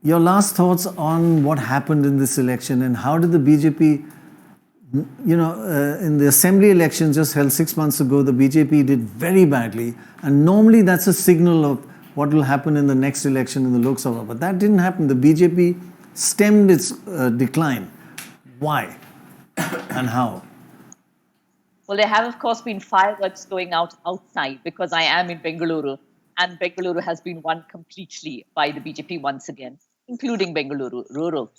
S1: Your last thoughts on what happened in this election and how did the BJP... in the assembly elections just held 6 months ago, the BJP did very badly. And normally that's a signal of what will happen in the next election in the Lok Sabha. But that didn't happen. The BJP stemmed its decline. Why and how?
S13: Well, there have, of course, been fireworks going out outside because I am in Bengaluru, and Bengaluru has been won completely by the BJP once again, including Bengaluru rural.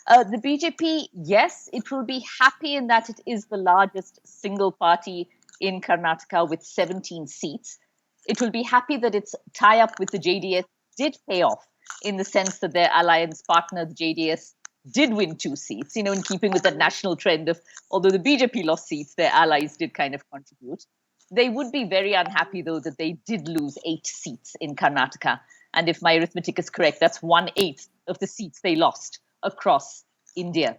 S13: The BJP, yes, it will be happy in that it is the largest single party in Karnataka with 17 seats. It will be happy that its tie-up with the JDS did pay off in the sense that their alliance partner, the JDS, did win 2 seats, in keeping with that national trend of, although the BJP lost seats, their allies did kind of contribute. They would be very unhappy, though, that they did lose 8 seats in Karnataka. And if my arithmetic is correct, that's 1/8 of the seats they lost across India.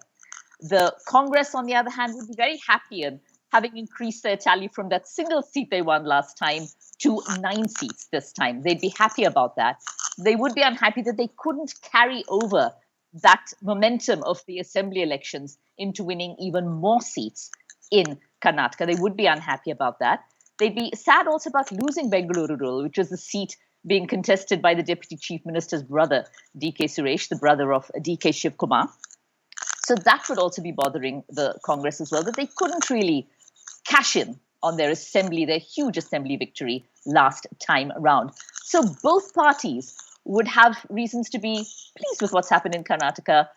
S13: The Congress, on the other hand, would be very happy in having increased their tally from that single seat they won last time to 9 seats this time. They'd be happy about that. They would be unhappy that they couldn't carry over that momentum of the assembly elections into winning even more seats in Karnataka. They would be unhappy about that. They'd be sad also about losing Bengaluru rural, which was the seat being contested by the Deputy Chief Minister's brother, D.K. Suresh, the brother of D.K. Shiv Kumar. So that would also be bothering the Congress as well, that they couldn't really cash in on their huge assembly victory last time around. So both parties would have reasons to be pleased with what's happened in Karnataka,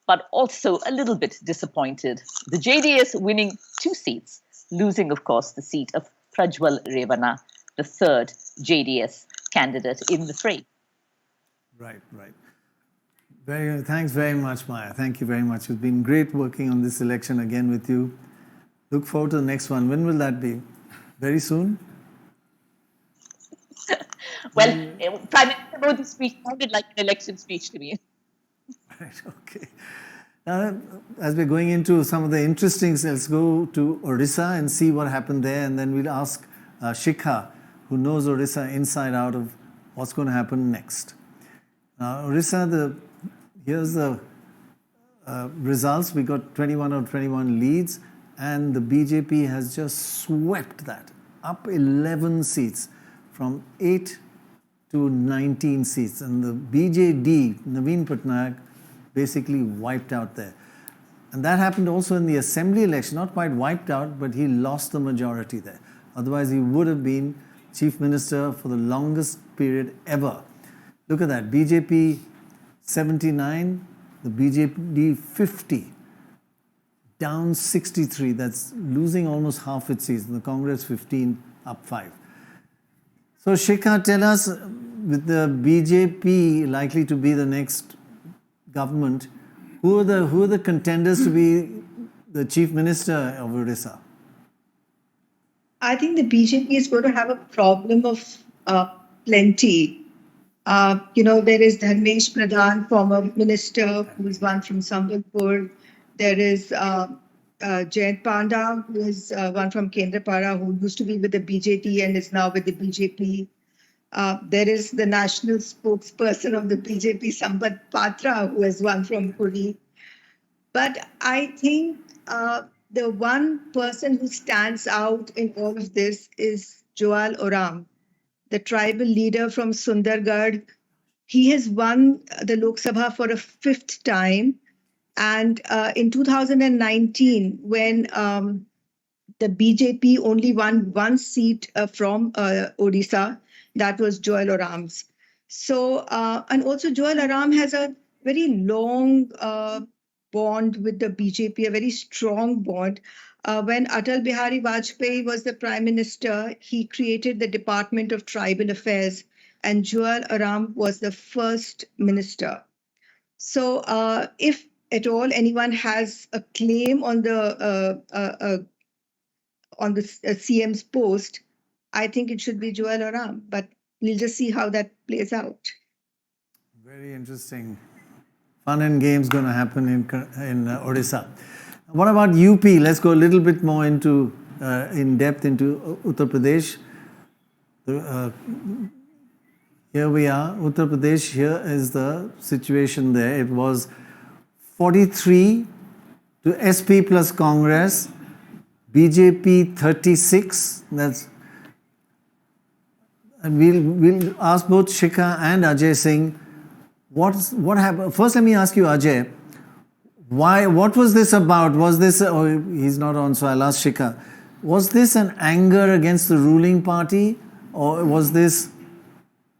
S13: but also a little bit disappointed. The JDS winning 2 seats, losing, of course, the seat of Prajwal Revana, the third JDS candidate in the fray.
S1: Right. Thanks very much, Maya. Thank you very much. It's been great working on this election again with you. Look forward to the next one. When will that be? Very soon?
S13: Well, Prime Minister Modi's speech sounded like an election speech to me.
S1: Right, okay. Now, as we're going into some of the interesting, let's go to Odisha and see what happened there, and then we'll ask Shikha, who knows Odisha inside out, of what's going to happen next. Now, Odisha, here's the results. We got 21 out of 21 leads, and the BJP has just swept that, up 11 seats, from 8 to 19 seats. And the BJD, Naveen Patnaik, basically wiped out there. And that happened also in the assembly election, not quite wiped out, but he lost the majority there. Otherwise, he would have been chief minister for the longest period ever. Look at that, BJP 79, the BJD 50, down 63. That's losing almost half its seats. The Congress 15, up 5. So Shikha, tell us, with the BJP likely to be the next government, who are the contenders to be the chief minister of Odisha?
S9: I think the BJP is going to have a problem of plenty. There is Dharmesh Pradhan, former minister, who is one from Sambalpur. There is Jayant Panda, who is one from Kendrapara, who used to be with the BJP and is now with the BJP. There is the national spokesperson of the BJP, Sambat Patra, who is one from Puri. But I think the one person who stands out in all of this is Joal Oram, the tribal leader from Sundargarh,
S14: He has won the Lok Sabha for a 5th time. And in 2019, when the BJP only won one seat from Odisha, that was Joel Oram's. So, and also Joel Oram has a very long bond with the BJP, a very strong bond. When Atal Bihari Vajpayee was the Prime Minister, he created the Department of Tribal Affairs, and Joel Oram was the first minister. So, if at all anyone has a claim on the CM's post, I think it should be Joel Oram. But we'll just see how that plays out.
S1: Very interesting. Fun and games going to happen in Odisha. What about UP? Let's go a little bit more into in depth into Uttar Pradesh. Here we are, Uttar Pradesh. Here is the situation there. It was 43 to SP plus Congress, BJP 36. That's, and we'll ask both Shikha and Ajay Singh what happened. First, let me ask you, Ajay. What was this about? Was this, oh, he's not on, so I'll ask Shikha. Was this an anger against the ruling party, or was this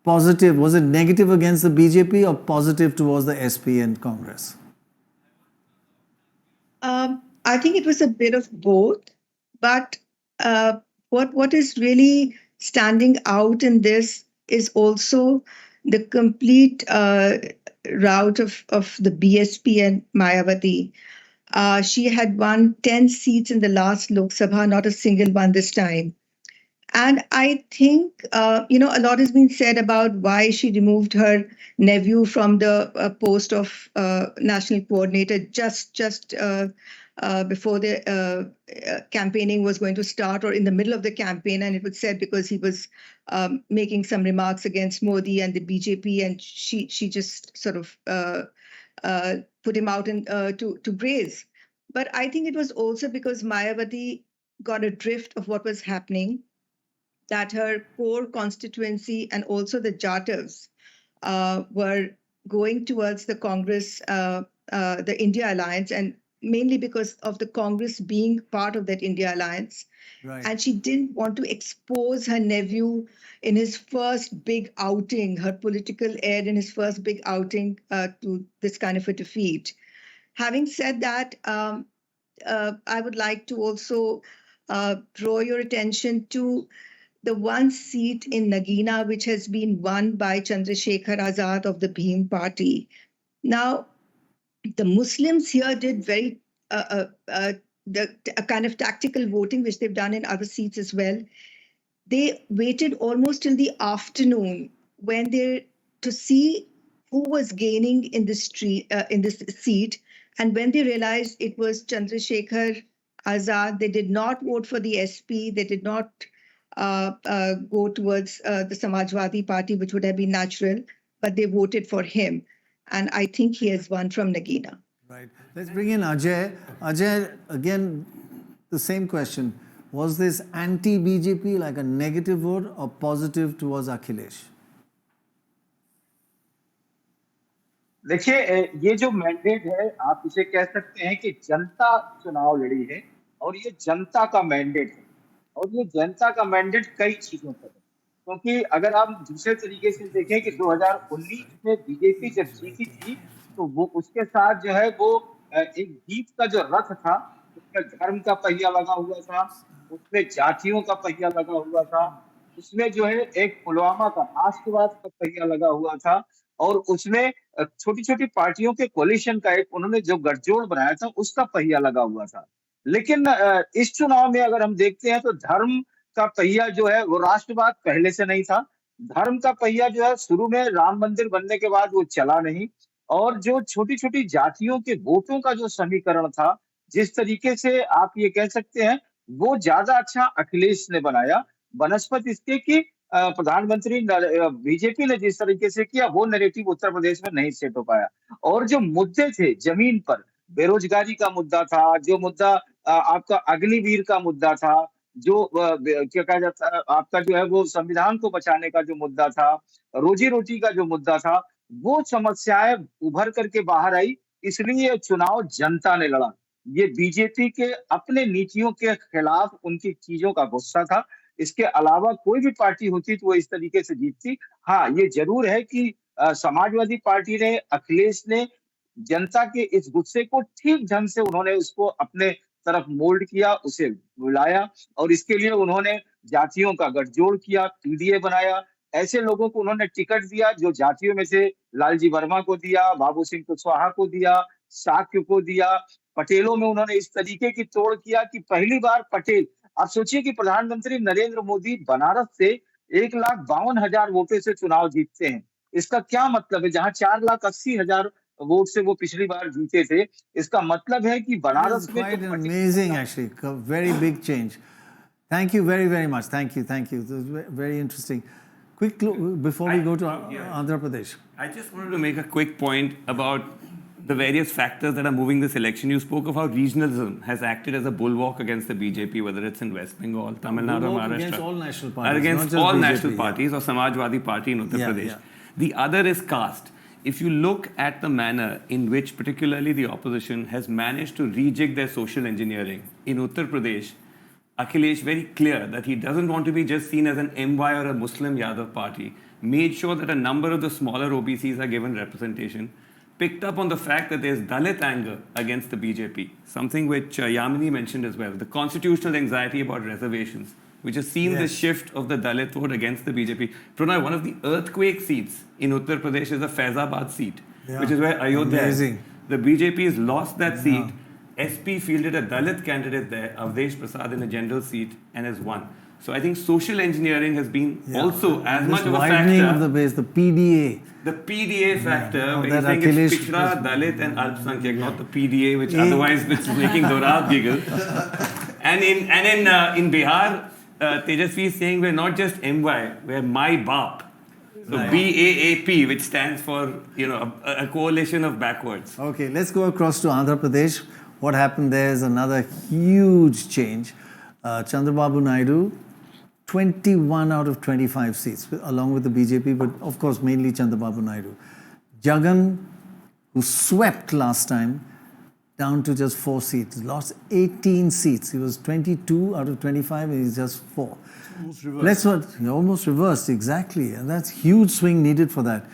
S1: positive? Was it negative against the BJP or positive towards the SP and Congress?
S14: I think it was a bit of both, but what is really standing out in this is also the complete rout of the BSP and Mayawati. She had won 10 seats in the last Lok Sabha, not a single one this time. And I think, a lot has been said about why she removed her nephew from the post of national coordinator just before the campaigning was going to start, or in the middle of the campaign. And it was said because he was making some remarks against Modi and the BJP, and she just sort of put him out to graze. But I think it was also because Mayawati got a drift of what was happening, that her core constituency and also the Jatavs were going towards the Congress, the India Alliance, and mainly because of the Congress being part of that India Alliance. Right. And she didn't want to expose her nephew in his first big outing, her political heir in his first big outing, to this kind of a defeat. Having said that, I would like to also draw your attention to the one seat in Nagina, which has been won by Chandrasekhar Azad of the Bhim Party. Now, the Muslims here did very a kind of tactical voting, which they've done in other seats as well. They waited almost till the afternoon to see who was gaining in this seat, and when they realized it was Chandrasekhar Azad, they did not vote for the SP. They did not go towards the Samajwadi Party, which would have been natural, but they voted for him. And I think he has won from Nagina.
S1: Right. Let's bring in Ajay. Ajay, again, the same question. Was this anti-BJP, like a negative vote, or positive towards Akhilesh?
S15: देखिए, ये जो mandate है, आप इसे कह सकते हैं कि जनता चुनाव लड़ी है, और ये जनता का मैंडेट है, और ये जनता का मैंडेट कई चीजों पर है। क्योंकि अगर आप दूसरे तरीके से देखें कि 2019 में बीजेपी जब जीती थी, तो वो उसके साथ जो है वो एक जीत का जो रथ था, उसमें धर्म का पहिया लगा हुआ था, उसमें जातियों का पहिया लगा हुआ था, उसमें जो है एक पुलवामा का राष्ट्रवाद का पहिया लगा हुआ था, और उसमें छोटी छोटी पार्टियों के कोलिशन का एक उन्होंने जो गठजोड़ बनाया था, उसका पहिया लगा हुआ था। लेकिन इस चुनाव में अगर हम देखते हैं तो धर्म का पहिया जो है वो राष्ट्रवाद पहले से नहीं था। धर्म का पहिया जो है शुरू में राम मंदिर बनने के बाद वो चला नहीं, और जो छोटी छोटी जातियों के वोटों का जो समीकरण था, जिस तरीके से आप ये कह सकते हैं, वो ज्यादा अच्छा अखिलेश ने बनाया, बनस्पत इसके कि प्रधानमंत्री बीजेपी ने जिस तरीके से किया, वो नैरेटिव उत्तर प्रदेश में नहीं सेट हो पाया। और जो मुद्दे थे जमीन पर, बेरोजगारी का मुद्दा था, जो मुद्दा आपका अग्निवीर का मुद्दा था, जो क्या कहा जाता है, आपका जो है वो संविधान को बचाने का जो मुद्दा था, रोजी रोटी का जो मुद्दा था, वो समस्याएं उभर करके बाहर आई, इसलिए ये चुनाव जनता ने लड़ा। ये बीजेपी के अपने नीतियों के खिलाफ उनकी चीजों का गुस्सा था। इसके अलावा कोई भी पार्टी होती तो वो इस तरीके से जीतती। हाँ, ये जरूर है कि समाजवादी पार्टी ने, अखिलेश ने जनता के इस गुस्से को ठीक ढंग से उन्होंने उसको अपने तरफ मोल्ड किया, उसे बुलाया, और इसके लिए उन्होंने जातियों का गठजोड़ किया, पीडीए बनाया। ऐसे लोगों को उन्होंने टिकट दिया जो जातियों में से लालजी वर्मा को दिया, बाबू सिंह कुशवाहा को दिया, साक्य को दिया। पटेलों में उन्होंने इस तरीके की तोड़ किया कि पहली बार पटेल, आप सोचिए कि प्रधानमंत्री नरेंद्र मोदी बनारस से 1,52,000 वोटों से चुनाव जीतते हैं। इसका क्या मतलब है? जहां 4,80,000 वोट से वो पिछली बार जीते थे, इसका मतलब है कि बनारस में
S1: quite amazing, actually. Very big change. Thank you very, very much. Thank you. This was very interesting. Quick before we go to Andhra Pradesh.
S5: I just wanted to make a quick point about the various factors that are moving this election. You spoke of how regionalism has acted as a bulwark against the BJP, whether it's in West Bengal, Tamil Nadu, Maharashtra.
S1: Against all national parties.
S5: Against all national parties, or Samajwadi Party in Uttar Pradesh.
S1: Yeah.
S5: The other is caste. If you look at the manner in which particularly the opposition has managed to rejig their social engineering in Uttar Pradesh, Akhilesh, very clear that he doesn't want to be just seen as an MY or a Muslim Yadav party, made sure that a number of the smaller OBCs are given representation, picked up on the fact that there's Dalit anger against the BJP, something which Yamini mentioned as well, the constitutional anxiety about reservations, which has seen the shift of the Dalit vote against the BJP. Prannoy, one of the earthquake seats in Uttar Pradesh is the Faizabad seat, which is where Ayodhya is. The BJP has lost that seat. SP fielded a Dalit candidate there, Avdesh Prasad, in a general seat and has won. So I think social engineering has been also as much of a
S1: widening
S5: factor.
S1: of the base, the PDA.
S5: The PDA factor, where
S1: that
S5: you think
S1: Akhilesh
S5: it's Pichra, Dalit and Alpsankyak, not the PDA, which otherwise is making Dorab giggle. And in Bihar, Tejasvi is saying we're not just MY, we're My Baap. So BAAP, which stands for, a coalition of backwards.
S1: Okay, let's go across to Andhra Pradesh. What happened there is another huge change. Chandrababu Naidu, 21 out of 25 seats, along with the BJP, but of course mainly Chandrababu Naidu. Jagan, who swept last time, down to just 4 seats. Lost 18 seats. He was 22 out of 25 and he's just 4. Almost reversed, exactly. And that's huge swing needed for that.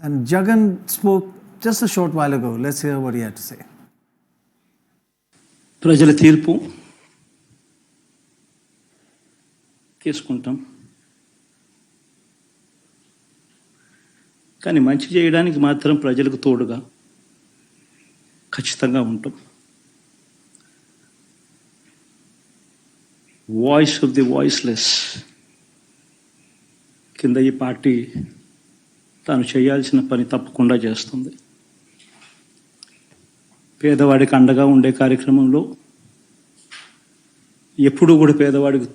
S1: And Jagan spoke just a short while ago. Let's hear what he had to say.
S16: ప్రజల తీర్పు తీసుకుంటాం, కానీ మంచి చేయడానికి మాత్రం ప్రజలకు తోడుగా ఖచ్చితంగా ఉంటాం. వాయిస్ ఆఫ్ ది వాయిస్లెస్ కింద ఈ పార్టీ తాను చేయాల్సిన పని తప్పకుండా చేస్తుంది. పేదవాడికి అండగా ఉండే కార్యక్రమంలో ఎప్పుడూ కూడా పేదవాడికి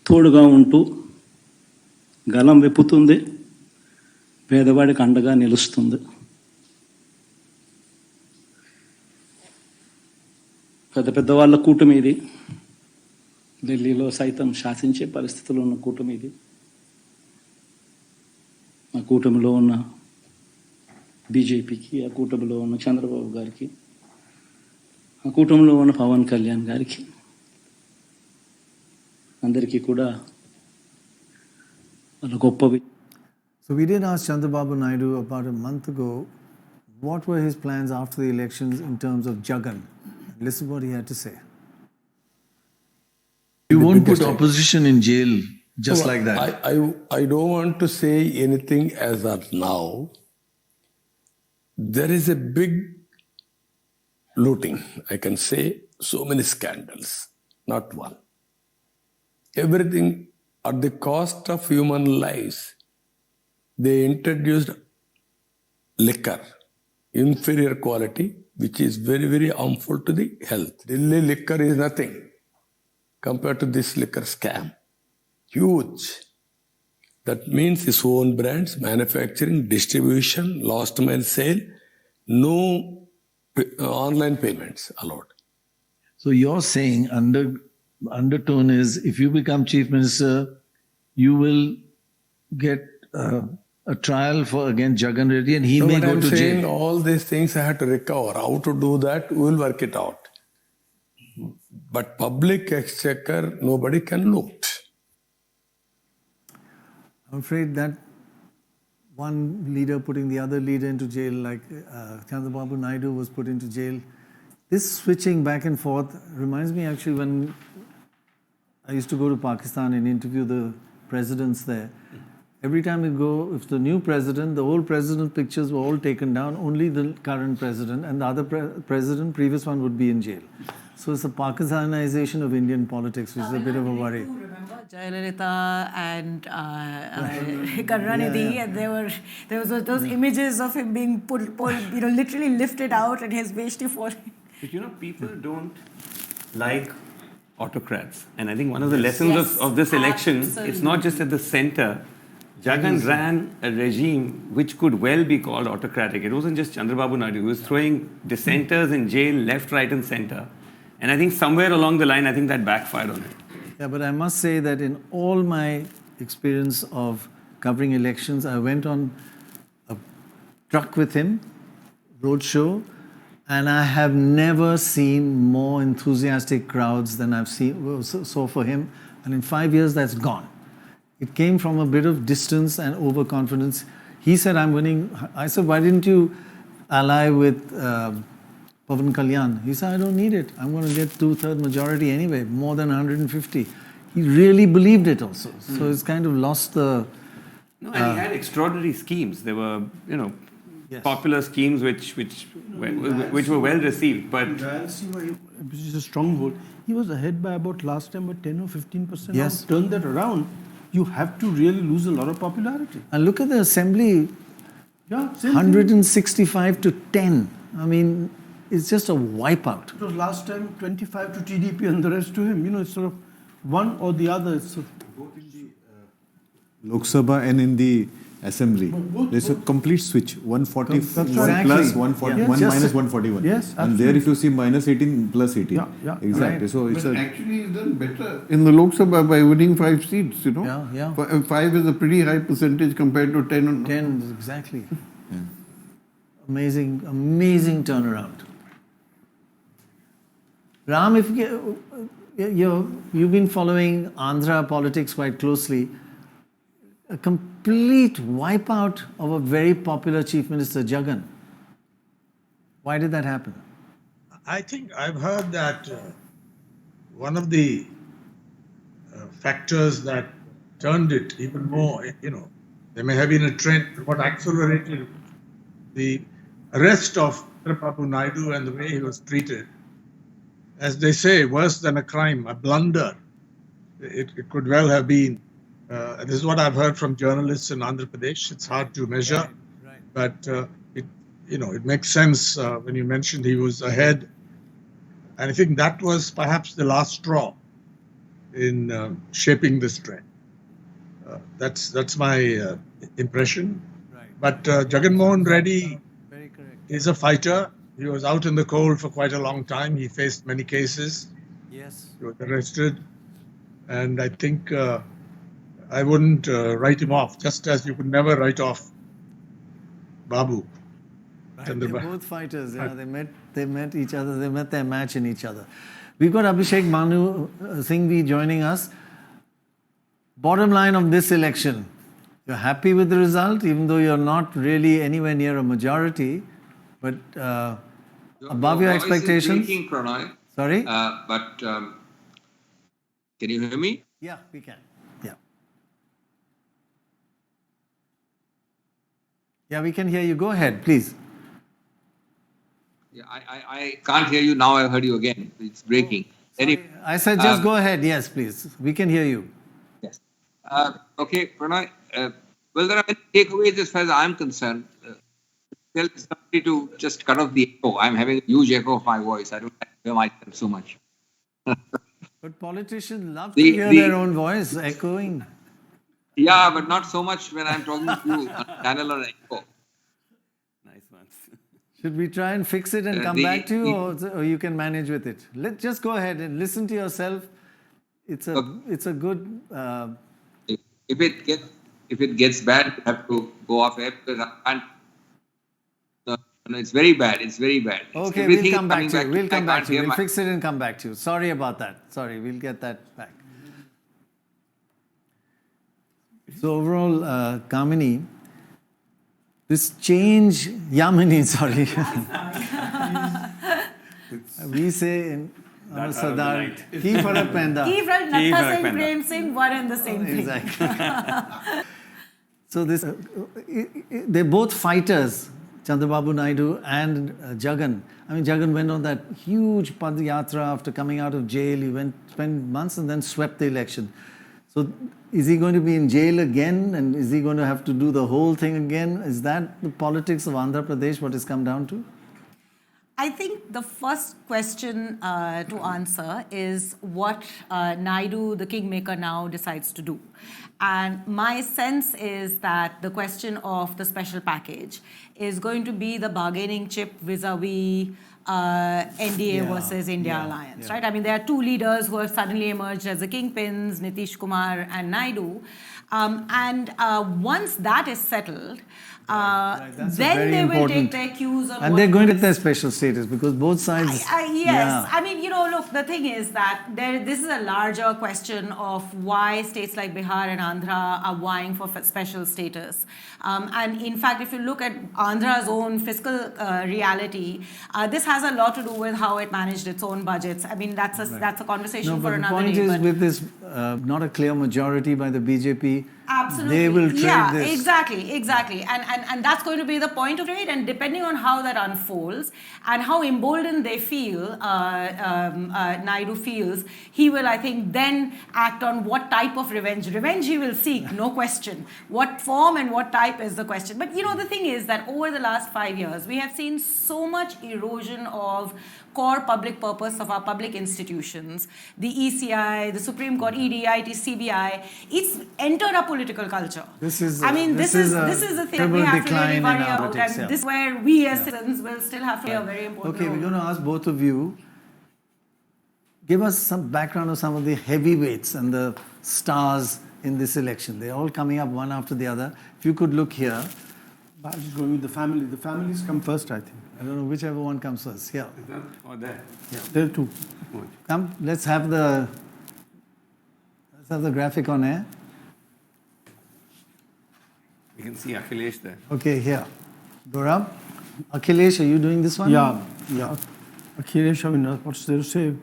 S16: తోడుగా ఉంటూ గలం విప్పుతుంది, పేదవాడికి అండగా నిలుస్తుంది. పెద్దవాళ్ళ కూటమి ఇది, ఢిల్లీలో సైతం శాసించే పరిస్థితుల్లో ఉన్న కూటమి ఇది. ఆ కూటమిలో ఉన్న బీజేపీకి, ఆ కూటమిలో ఉన్న చంద్రబాబు గారికి, ఆ కూటమిలో ఉన్న పవన్ కళ్యాణ్ గారికి, అందరికీ కూడా వాళ్ళ గొప్పవి.
S1: So we did ask Chandrababu Naidu about a month ago what were his plans after the elections in terms of Jagan. Listen what he had to say.
S17: You won't put opposition in jail just like that.
S18: I don't want to say anything as of now. There is a big looting. I can say so many scandals, not one. Everything at the cost of human lives. They introduced liquor, inferior quality, which is very, very harmful to the health. Delhi liquor is nothing compared to this liquor scam. Huge. That means his own brands, manufacturing, distribution, last mile sale, no online payments allowed.
S17: So you're saying undertone is if you become chief minister, you will get a trial for against Jagan Reddy, and he
S18: So
S17: may
S18: what
S17: go
S18: I'm
S17: to
S18: saying,
S17: jail.
S18: all these things I have to recover. How to do that? We will work it out. But public exchequer, nobody can loot.
S1: I'm afraid that one leader putting the other leader into jail, like Chandrababu Naidu was put into jail. This switching back and forth reminds me actually when I used to go to Pakistan and interview the presidents there. Every time we go, if the new president, the old president pictures were all taken down, only the current president and the other president, previous one, would be in jail. So it's a Pakistanization of Indian politics, which is a bit of a worry.
S7: Remember Jayalalitha and Karnanidhi, and there was those images of him being literally lifted out and his veshti falling.
S5: But people don't like autocrats. And I think one of the lessons of this election, it's not just at the center. Jagan ran a regime which could well be called autocratic. It wasn't just Chandrababu Naidu. He was throwing dissenters in jail left, right and center. And I think somewhere along the line, I think that backfired on him.
S1: Yeah, but I must say that in all my experience of covering elections, I went on a truck with him, roadshow, and I have never seen more enthusiastic crowds than I've saw for him. And in 5 years, that's gone. It came from a bit of distance and overconfidence. He said, I'm winning. I said, why didn't you ally with Pavan Kalyan? He said, I don't need it. I'm going to get 2/3 majority anyway, more than 150. He really believed it also. So it's kind of lost the...
S5: No, and he had extraordinary schemes. There were, popular schemes which were well received. But
S2: which is a stronghold. He was ahead by about last time by 10 or 15%.
S1: Yes.
S2: Now, turn that around, you have to really lose a lot of popularity.
S1: And look at the assembly, 165 to 10. I mean, it's just a wipeout.
S2: It was last time 25 to TDP and the rest to him. It's sort of one or the other. It's
S6: both in the Lok Sabha and in the Assembly. There's a complete switch. 141 plus 141 minus 141.
S2: Yes,
S6: and there if you see minus 18 plus 18.
S2: Yeah.
S6: Exactly.
S1: Right.
S6: So it's
S4: But actually he's done better in the Lok Sabha by winning 5 seats,
S1: Yeah.
S4: 5 is a pretty high percentage compared to 10.
S1: 10, exactly. Amazing turnaround. Ram, if you've been following Andhra politics quite closely, a complete wipeout of a very popular Chief Minister, Jagan. Why did that happen?
S3: I think I've heard that one of the factors that turned it even more, there may have been a trend, what accelerated the arrest of Chandrababu Naidu and the way he was treated. As they say, worse than a crime, a blunder. It could well have been. This is what I've heard from journalists in Andhra Pradesh. It's hard to measure, but it makes sense when you mentioned he was ahead, and I think that was perhaps the last straw in shaping this trend. That's my impression. But Jagan Mohan Reddy is a fighter. He was out in the cold for quite a long time. He faced many cases.
S1: Yes.
S3: He was arrested, and I think. I wouldn't write him off, just as you could never write off Babu.
S1: Right. They're both fighters. They met each other. They met their match in each other. We've got Abhishek Manu Singhvi joining us. Bottom line of this election, you're happy with the result, even though you're not really anywhere near a majority, but above your expectations.
S19: Is breaking, Prannoy.
S1: Sorry?
S19: Can you hear me?
S1: Yeah, we can. Yeah, we can hear you. Go ahead, please.
S19: Yeah, I can't hear you now. I heard you again. It's breaking. Anyway,
S1: I said just go ahead. Yes, please. We can hear you.
S19: Yes. Okay, Prannoy. Well, there are many takeaways as far as I'm concerned. Tell somebody to just cut off the echo. I'm having a huge echo of my voice. I don't like to hear myself so much.
S1: But politicians love to hear their own voice echoing.
S19: Yeah, but not so much when I'm talking to you on channel or echo.
S5: Nice ones.
S1: Should we try and fix it and come back to you, or you can manage with it? Let's just go ahead and listen to yourself. It's a good.
S19: If it gets if it gets bad, we have to go off air because I can't. No, it's very bad. It's very bad.
S1: Okay,
S19: Everything
S1: we'll
S19: is
S1: come back
S19: coming
S1: to you. We'll
S19: I
S1: come back
S19: can't
S1: to you.
S19: hear
S1: We'll
S19: my-
S1: fix it and come back to you. Sorry about that. Sorry, we'll get that back. So overall, Kamini, this change, Yamini, sorry. We say in Sadar, ki farak penda.
S7: Ki farak Natta Singh, Prem Singh, one and the same thing.
S1: Exactly. So this, they're both fighters, Chandrababu Naidu and Jagan. I mean, Jagan went on that huge Padayatra after coming out of jail. He went, spent months and then swept the election. So is he going to be in jail again? And is he going to have to do the whole thing again? Is that the politics of Andhra Pradesh, what it's come down to?
S7: I think the first question to answer is what Naidu, the kingmaker, now decides to do. And my sense is that the question of the special package is going to be the bargaining chip vis-a-vis NDA versus India alliance, right? I mean, there are two leaders who have suddenly emerged as the kingpins, Nitish Kumar and Naidu. Once that is settled, then they will take their cues on
S1: and they're going to get their special status because both sides.
S7: Yes.
S1: Yeah.
S7: I mean, look, the thing is that this is a larger question of why states like Bihar and Andhra are vying for special status. And in fact, if you look at Andhra's own fiscal reality, this has a lot to do with how it managed its own budgets. I mean, that's a conversation for another day.
S1: The point is, with this not a clear majority by the BJP,
S7: absolutely,
S1: they will trade this.
S7: Exactly. And that's going to be the point of it. And depending on how that unfolds and how emboldened they feel, Naidu feels, he will, I think, then act on what type of revenge. Revenge he will seek, no question. What form and what type is the question. But, the thing is that over the last 5 years, we have seen so much erosion of core public purpose of our public institutions, the ECI, the Supreme Court, ED, IT, CBI, it's entered a political culture.
S1: This is
S7: the thing we have to really worry about, and this is where we as citizens will still have to play a very important role.
S1: We're going to ask both of you, give us some background of some of the heavyweights and the stars in this election. They're all coming up one after the other. If you could look here.
S2: I'm just going with the family. The families come first, I think.
S1: I don't know, whichever one comes first. Yeah.
S5: Or there.
S1: Yeah.
S2: There are two.
S1: Come, let's have the graphic on air.
S5: You can see Akhilesh there.
S1: Okay, here. Gaurav, Akhilesh, are you doing this one?
S2: Yeah. Akhilesh, I mean, what's there to say?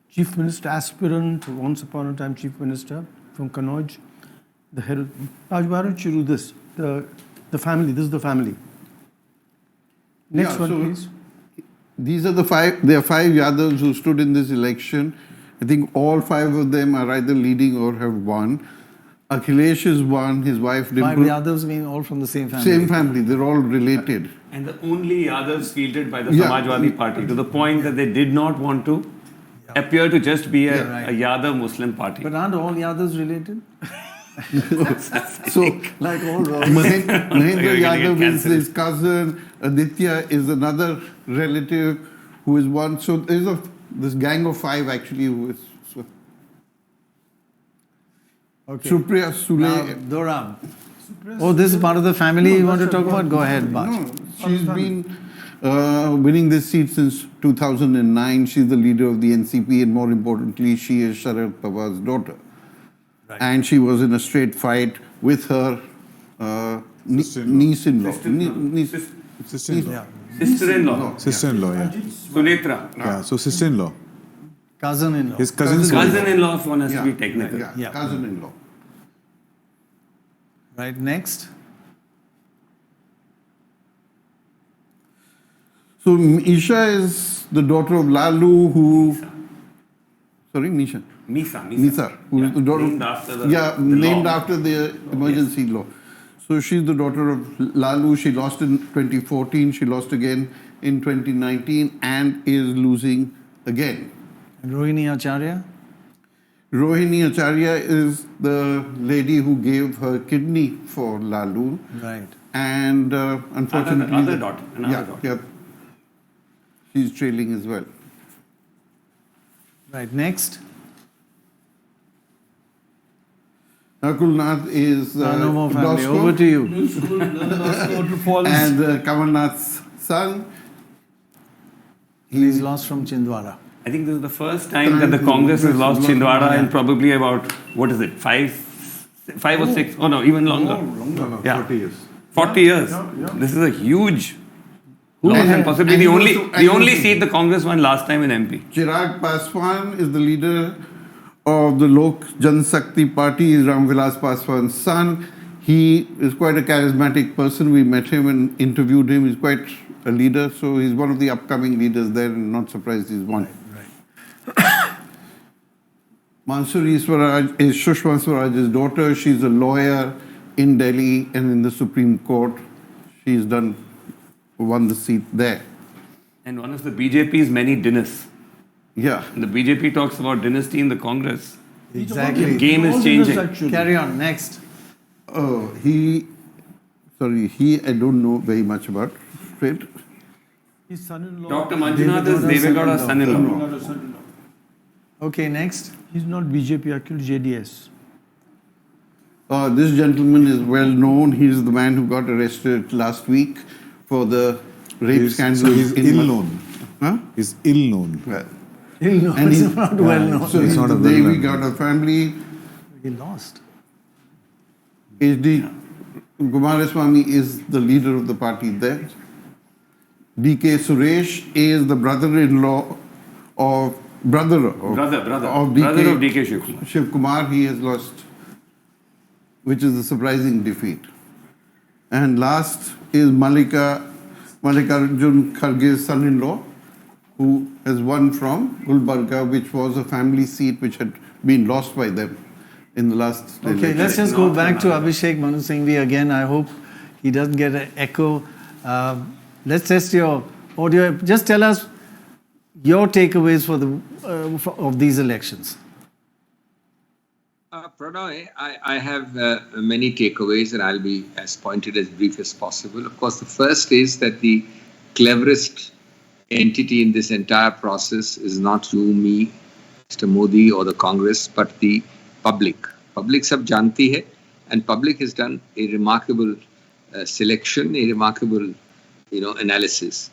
S2: Chief Minister aspirant, once upon a time Chief Minister from Kannauj. The head of, why don't you do this? The family, this is the family. Next one, please.
S4: These are there are 5 Yadavs who stood in this election. I think all 5 of them are either leading or have won. Akhilesh is one, his wife Dimple.
S1: 5 Yadavs mean all from the same family.
S4: Same family, they're all related.
S5: And the only Yadavs fielded by the Samajwadi Party, to the point that they did not want to appear to just be a Yadav Muslim party.
S1: But aren't all Yadavs related?
S4: So,
S1: like all
S4: Mahendra Yadav is his cousin, Aditya is another relative who is one. So there's this gang of 5 actually who is.
S1: Okay.
S4: Supriya Sule.
S1: Doram. Oh, this is part of the family you want to talk about? Go ahead, Baj.
S4: No, she's been winning this seat since 2009. She's the leader of the NCP, and more importantly, she is Sharad Pawar's daughter. Right. And she was in a straight fight with her niece-in-law.
S5: Sister-in-law.
S6: Sister-in-law, yeah.
S5: Sunetra.
S6: Yeah, so sister-in-law.
S1: Cousin-in-law.
S6: His cousin's
S5: Cousin-in-law, if one has to be technical.
S4: Yeah, cousin-in-law.
S1: Right, next.
S4: So Isha is the daughter of Lalu, who... Sorry, Misha. Misa, who is the daughter
S5: named after the
S4: named
S5: law.
S4: after the emergency law. So she's the daughter of Lalu. She lost in 2014. She lost again in 2019 and is losing again.
S1: And Rohini Acharya?
S4: Rohini Acharya is the lady who gave her kidney for Lalu.
S1: Right.
S4: And unfortunately...
S5: Another daughter.
S4: Yeah. She's trailing as well.
S1: Right, next.
S4: Nakul Nath is
S1: no more family.
S4: Dosco.
S1: Over to you.
S4: And Kamal Nath's son.
S1: He's lost from Chhindwara.
S5: I think this is the first time that the Congress has lost Chhindwara in probably about, what is it, five or six? Oh no, even longer.
S4: No,
S5: Yeah.
S4: 40 years.
S5: 40 years. This is a huge loss and possibly the only seat the Congress won last time in MP.
S4: Chirag Paswan is the leader of the Lok Janshakti Party. He's Ramvilas Paswan's son. He is quite a charismatic person. We met him and interviewed him. He's quite a leader, so he's one of the upcoming leaders there, and not surprised he's won. Mansuri Swaraj is Sushma Swaraj's daughter. She's a lawyer in Delhi and in the Supreme Court. She's won the seat there.
S5: And one of the BJP's many dinners.
S4: Yeah.
S5: The BJP talks about dynasty in the Congress.
S1: Exactly.
S5: The game is changing.
S1: Carry on. Next.
S4: I don't know very much about it.
S2: His son-in-law.
S5: Dr. Manjunath is Devegowda's son-in-law.
S1: Okay, next.
S2: He's not BJP, actually JDS.
S4: This gentleman is well known. He's the man who got arrested last week for the rape scandal.
S6: So he's ill-known.
S4: Huh?
S6: He's ill-known.
S4: Well,
S1: Ill-known.
S4: and
S1: It's not well known.
S4: So he's not a Devegowda family.
S1: He lost.
S4: H.D. Kumaraswamy is the leader of the party there. D.K. Suresh is the brother-in-law of
S5: Brother
S4: of
S5: D.K. Shiv Kumar.
S4: Shiv Kumar. He has lost, which is a surprising defeat. And last is Mallikarjun Kharge's son-in-law, who has won from Gulbarga, which was a family seat which had been lost by them in the last election.
S1: Okay, let's just go back to Abhishek Manu Singhvi again. I hope he doesn't get an echo. Let's test your audio. Just tell us your takeaways of these elections.
S19: Prannoy, I have many takeaways, and I'll be as pointed as brief as possible. Of course, the first is that the cleverest entity in this entire process is not you, me, Mr. Modi or the Congress, but the public. Public sab janti hai, and public has done a remarkable selection, a remarkable analysis.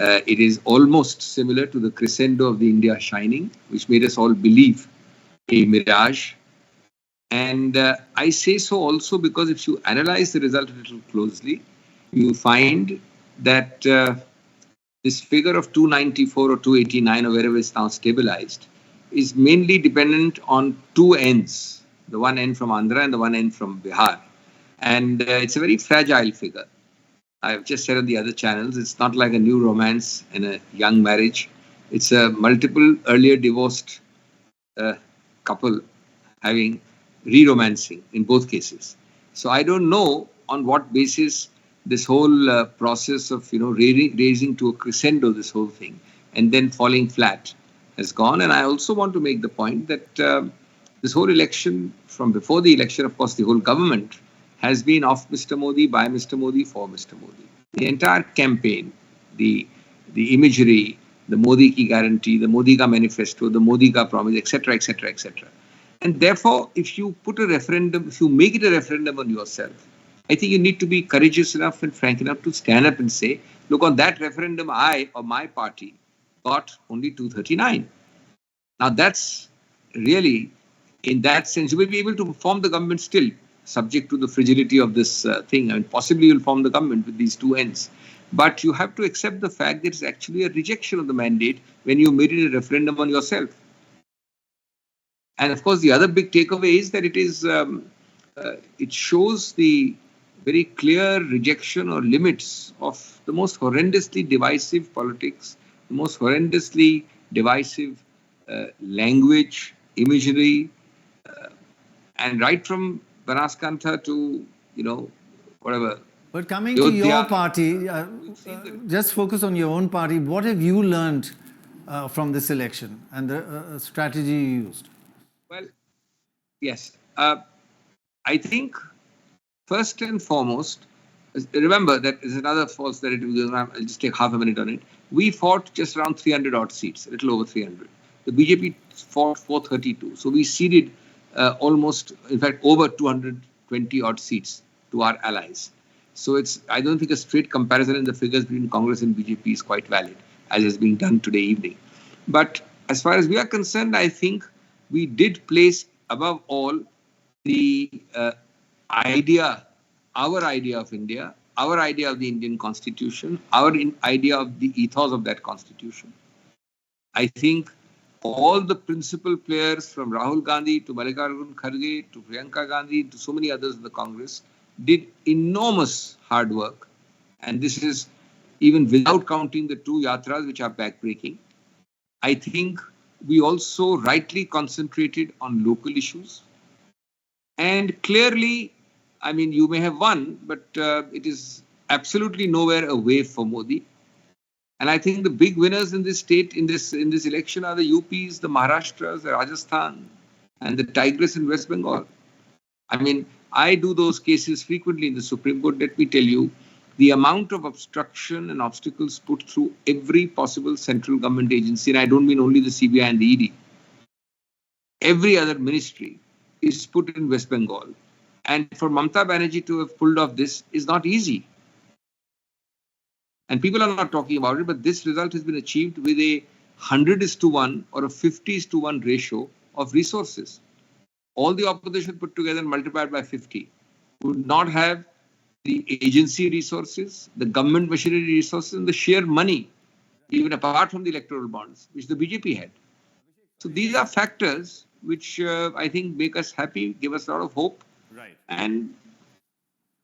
S19: It is almost similar to the crescendo of the India Shining, which made us all believe a mirage. And I say so also because if you analyze the result a little closely, you find that this figure of 294 or 289 or wherever it's now stabilized is mainly dependent on two ends, the one end from Andhra and the one end from Bihar. And it's a very fragile figure. I've just said on the other channels, it's not like a new romance and a young marriage. It's a multiple earlier divorced couple having re-romancing in both cases. So I don't know on what basis this whole process of raising to a crescendo this whole thing and then falling flat has gone. And I also want to make the point that this whole election, from before the election, of course, the whole government has been of Mr. Modi, by Mr. Modi, for Mr. Modi. The entire campaign, the imagery, the Modi ki guarantee, the Modi ka manifesto, the Modi ka promise, etc., etc., etc. And therefore, if you put a referendum, if you make it a referendum on yourself, I think you need to be courageous enough and frank enough to stand up and say, look, on that referendum, I or my party got only 239. Now that's really, in that sense, you will be able to form the government still, subject to the fragility of this thing. I mean, possibly you'll form the government with these two ends. But you have to accept the fact that it's actually a rejection of the mandate when you made it a referendum on yourself. And of course, the other big takeaway is that it is it shows the very clear rejection or limits of the most horrendously divisive politics, the most horrendously divisive language, imagery, and right from Banaskantha to, whatever.
S1: But coming to your party, just focus on your own party. What have you learned from this election and the strategy you used?
S19: Well, yes. I think first and foremost, remember that is another false narrative. I'll just take half a minute on it. We fought just around 300 odd seats, a little over 300. The BJP fought 432. So we ceded almost, in fact, over 220 odd seats to our allies. So I don't think a straight comparison in the figures between Congress and BJP is quite valid, as is being done today evening. But as far as we are concerned, I think we did place above all the idea, our idea of India, our idea of the Indian Constitution, our idea of the ethos of that Constitution. I think all the principal players from Rahul Gandhi to Mallikarjun Kharge to Priyanka Gandhi to so many others in the Congress did enormous hard work. And this is even without counting the two yatras which are backbreaking. I think we also rightly concentrated on local issues. And clearly, I mean, you may have won, but it is absolutely nowhere away for Modi. And I think the big winners in this state, in this election, are the UPs, the Maharashtras, the Rajasthan, and the Tigris in West Bengal. I mean, I do those cases frequently in the Supreme Court. Let me tell you, the amount of obstruction and obstacles put through every possible central government agency, and I don't mean only the CBI and the ED, every other ministry is put in West Bengal. And for Mamata Banerjee to have pulled off this is not easy. And people are not talking about it, but this result has been achieved with a 100:1 or a 50:1 ratio of resources. All the opposition put together and multiplied by 50 would not have the agency resources, the government machinery resources, and the sheer money, even apart from the electoral bonds, which the BJP had. So these are factors which I think make us happy, give us a lot of hope.
S5: Right.
S19: And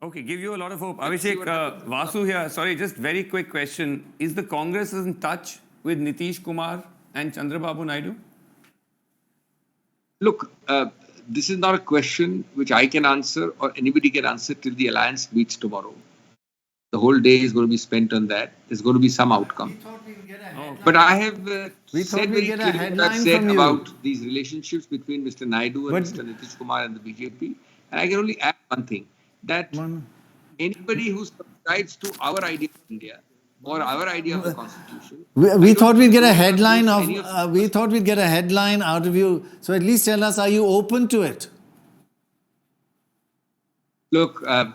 S5: okay, give you a lot of hope. Abhishek, Vasu here. Sorry, just very quick question. Is the Congress in touch with Nitish Kumar and Chandrababu Naidu?
S19: Look, this is not a question which I can answer or anybody can answer till the alliance meets tomorrow. The whole day is going to be spent on that. There's going to be some outcome. But I have said very clearly what I've said about these relationships between Mr. Naidu and Mr. Nitish Kumar and the BJP. And I can only add one thing, that anybody who subscribes to our idea of India or our idea of the Constitution.
S1: We thought we'd get a headline we thought we'd get a headline out of you. So at least tell us, are you open to it?
S19: Look, I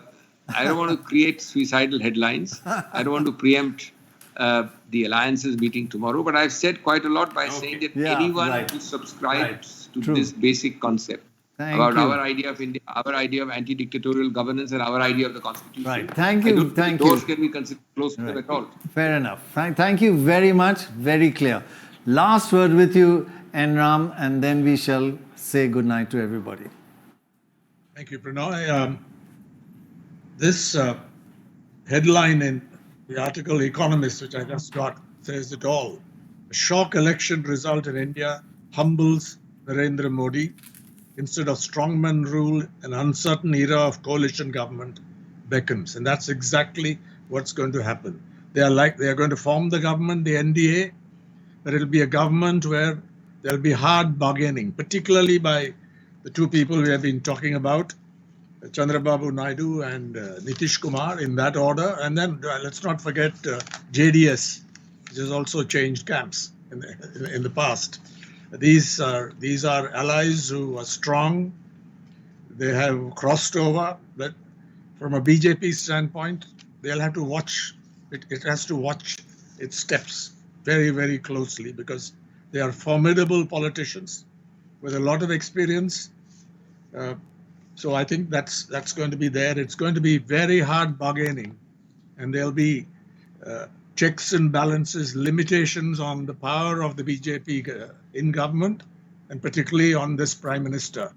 S19: don't want to create suicidal headlines. I don't want to preempt the alliance's meeting tomorrow. But I've said quite a lot by saying that anyone who subscribes to this basic concept about our idea of India, our idea of anti-dictatorial governance, and our idea of the Constitution.
S1: Right. Thank you.
S19: I don't think those can be considered close to them at all.
S1: Fair enough. Thank you very much. Very clear. Last word with you, Enram, and then we shall say good night to everybody.
S3: Thank you, Prannoy. This headline in the article Economist, which I just got, says it all. A shock election result in India humbles Narendra Modi. Instead of strongman rule, an uncertain era of coalition government beckons. And that's exactly what's going to happen. They are going to form the government, the NDA, but it'll be a government where there'll be hard bargaining, particularly by the two people we have been talking about, Chandrababu Naidu and Nitish Kumar, in that order. And then let's not forget JDS, which has also changed camps in the past. These are allies who are strong. They have crossed over, but from a BJP standpoint, they'll have to watch. It has to watch its steps very, very closely because they are formidable politicians with a lot of experience. So I think that's going to be there. It's going to be very hard bargaining, and there'll be checks and balances, limitations on the power of the BJP in government, and particularly on this Prime Minister,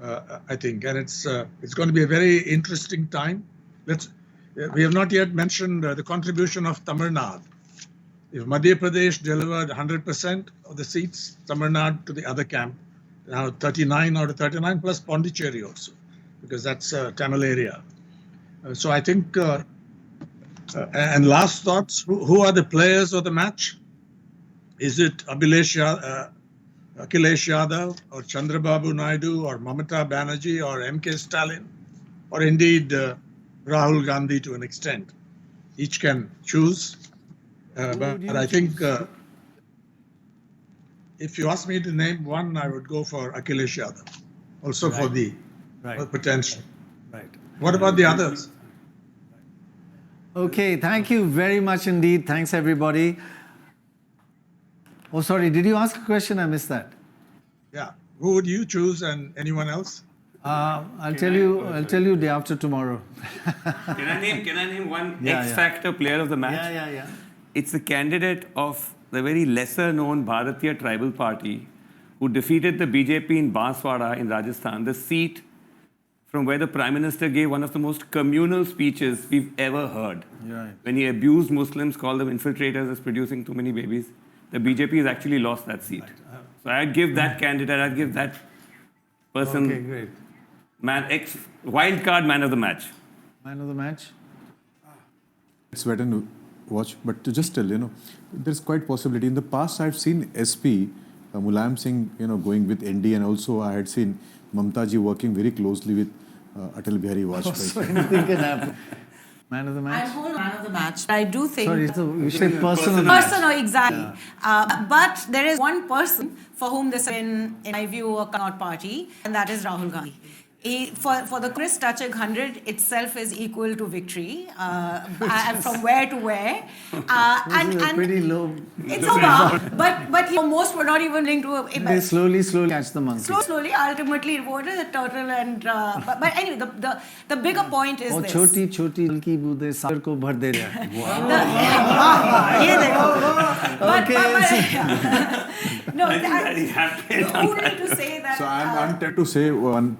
S3: I think. And it's going to be a very interesting time. We have not yet mentioned the contribution of Tamil Nadu. If Madhya Pradesh delivered 100% of the seats, Tamil Nadu to the other camp, now 39 out of 39, plus Pondicherry also, because that's a Tamil area. So I think... and last thoughts, who are the players of the match? Is it Akhilesh Yadav or Chandrababu Naidu or Mamata Banerjee or MK Stalin or indeed Rahul Gandhi to an extent? Each can choose. But I think if you ask me to name one, I would go for Akhilesh Yadav. also for the potential.
S1: Right.
S3: What about the others?
S1: Okay, thank you very much indeed. Thanks, everybody. Oh, sorry, did you ask a question? I missed that.
S3: Yeah. Who would you choose and anyone else?
S1: I'll tell you day after tomorrow.
S5: Can I name one
S1: Yeah,
S5: X-factor player of the match?
S1: Yeah.
S5: It's the candidate of the very lesser-known Bharatiya tribal party who defeated the BJP in Banswara in Rajasthan, the seat from where the Prime Minister gave one of the most communal speeches we've ever heard.
S1: Right.
S5: When he abused Muslims, called them infiltrators as producing too many babies. The BJP has actually lost that seat. So I'd give that candidate, I'd give that person
S1: Okay, great.
S5: wild card man of the match.
S1: Man of the match?
S6: Let's wait and watch. But to just tell, there's quite possibility. In the past, I've seen SP, Mulayam Singh, going with ND, and also I had seen Mamta ji working very closely with Atal Bihari Vajpayee.
S1: So anything can happen. Man of the match?
S7: I hold man of the match. I do think...
S1: Sorry, so you said person of the match.
S7: Person, exactly. Yeah. But there is one person for whom this has been, in my view, a cannot party, and that is Rahul Gandhi. For the Chris touching 100 itself is equal to victory, from where to where.
S1: and pretty low.
S7: It's over, but most were not even linked to it.
S1: They slowly catch the monkey.
S7: Slowly, ultimately, what is the turtle and... but anyway, the bigger point is this.
S1: छोटी छोटी बूंदें सागर को भर दे रहा है.
S7: No, only to say that...
S6: So I'm tempted to say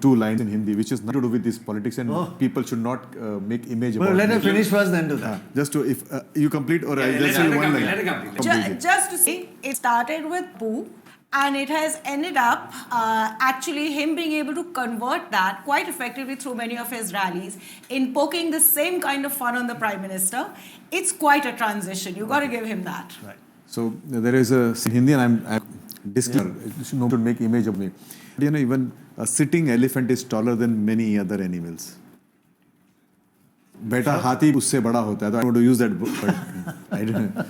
S6: two lines in Hindi, which is not to do with this politics, and people should not make image about it.
S1: Well, let her finish first, then do that.
S6: Just to, if you complete, or I'll just say one line.
S7: Just to say, it started with Poo, and it has ended up actually him being able to convert that quite effectively through many of his rallies in poking the same kind of fun on the Prime Minister. It's quite a transition. You've got to give him that.
S6: Right. So there is a in Hindi, and I'm disclaimer. No should make image of me. Even a sitting elephant is taller than many other animals. बेटा हाथी उससे बड़ा होता है. So I want to use that, but I don't know.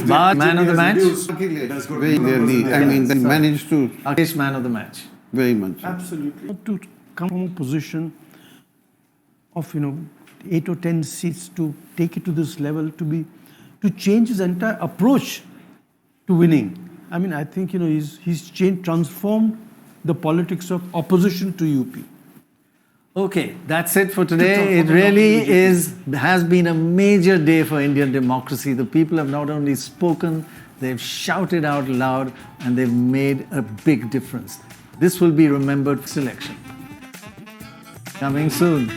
S1: Man of the match?
S4: Very clearly. I mean, they managed to...
S1: Rakesh, man of the match.
S4: Very much.
S2: Absolutely. To come from a position of, 8 or 10 seats to take it to this level, to change his entire approach to winning. I mean, I think, he's transformed the politics of opposition to UP.
S1: Okay, that's it for today. It really has been a major day for Indian democracy. The people have not only spoken, they've shouted out loud, and they've made a big difference. This will be remembered for selection. Coming soon.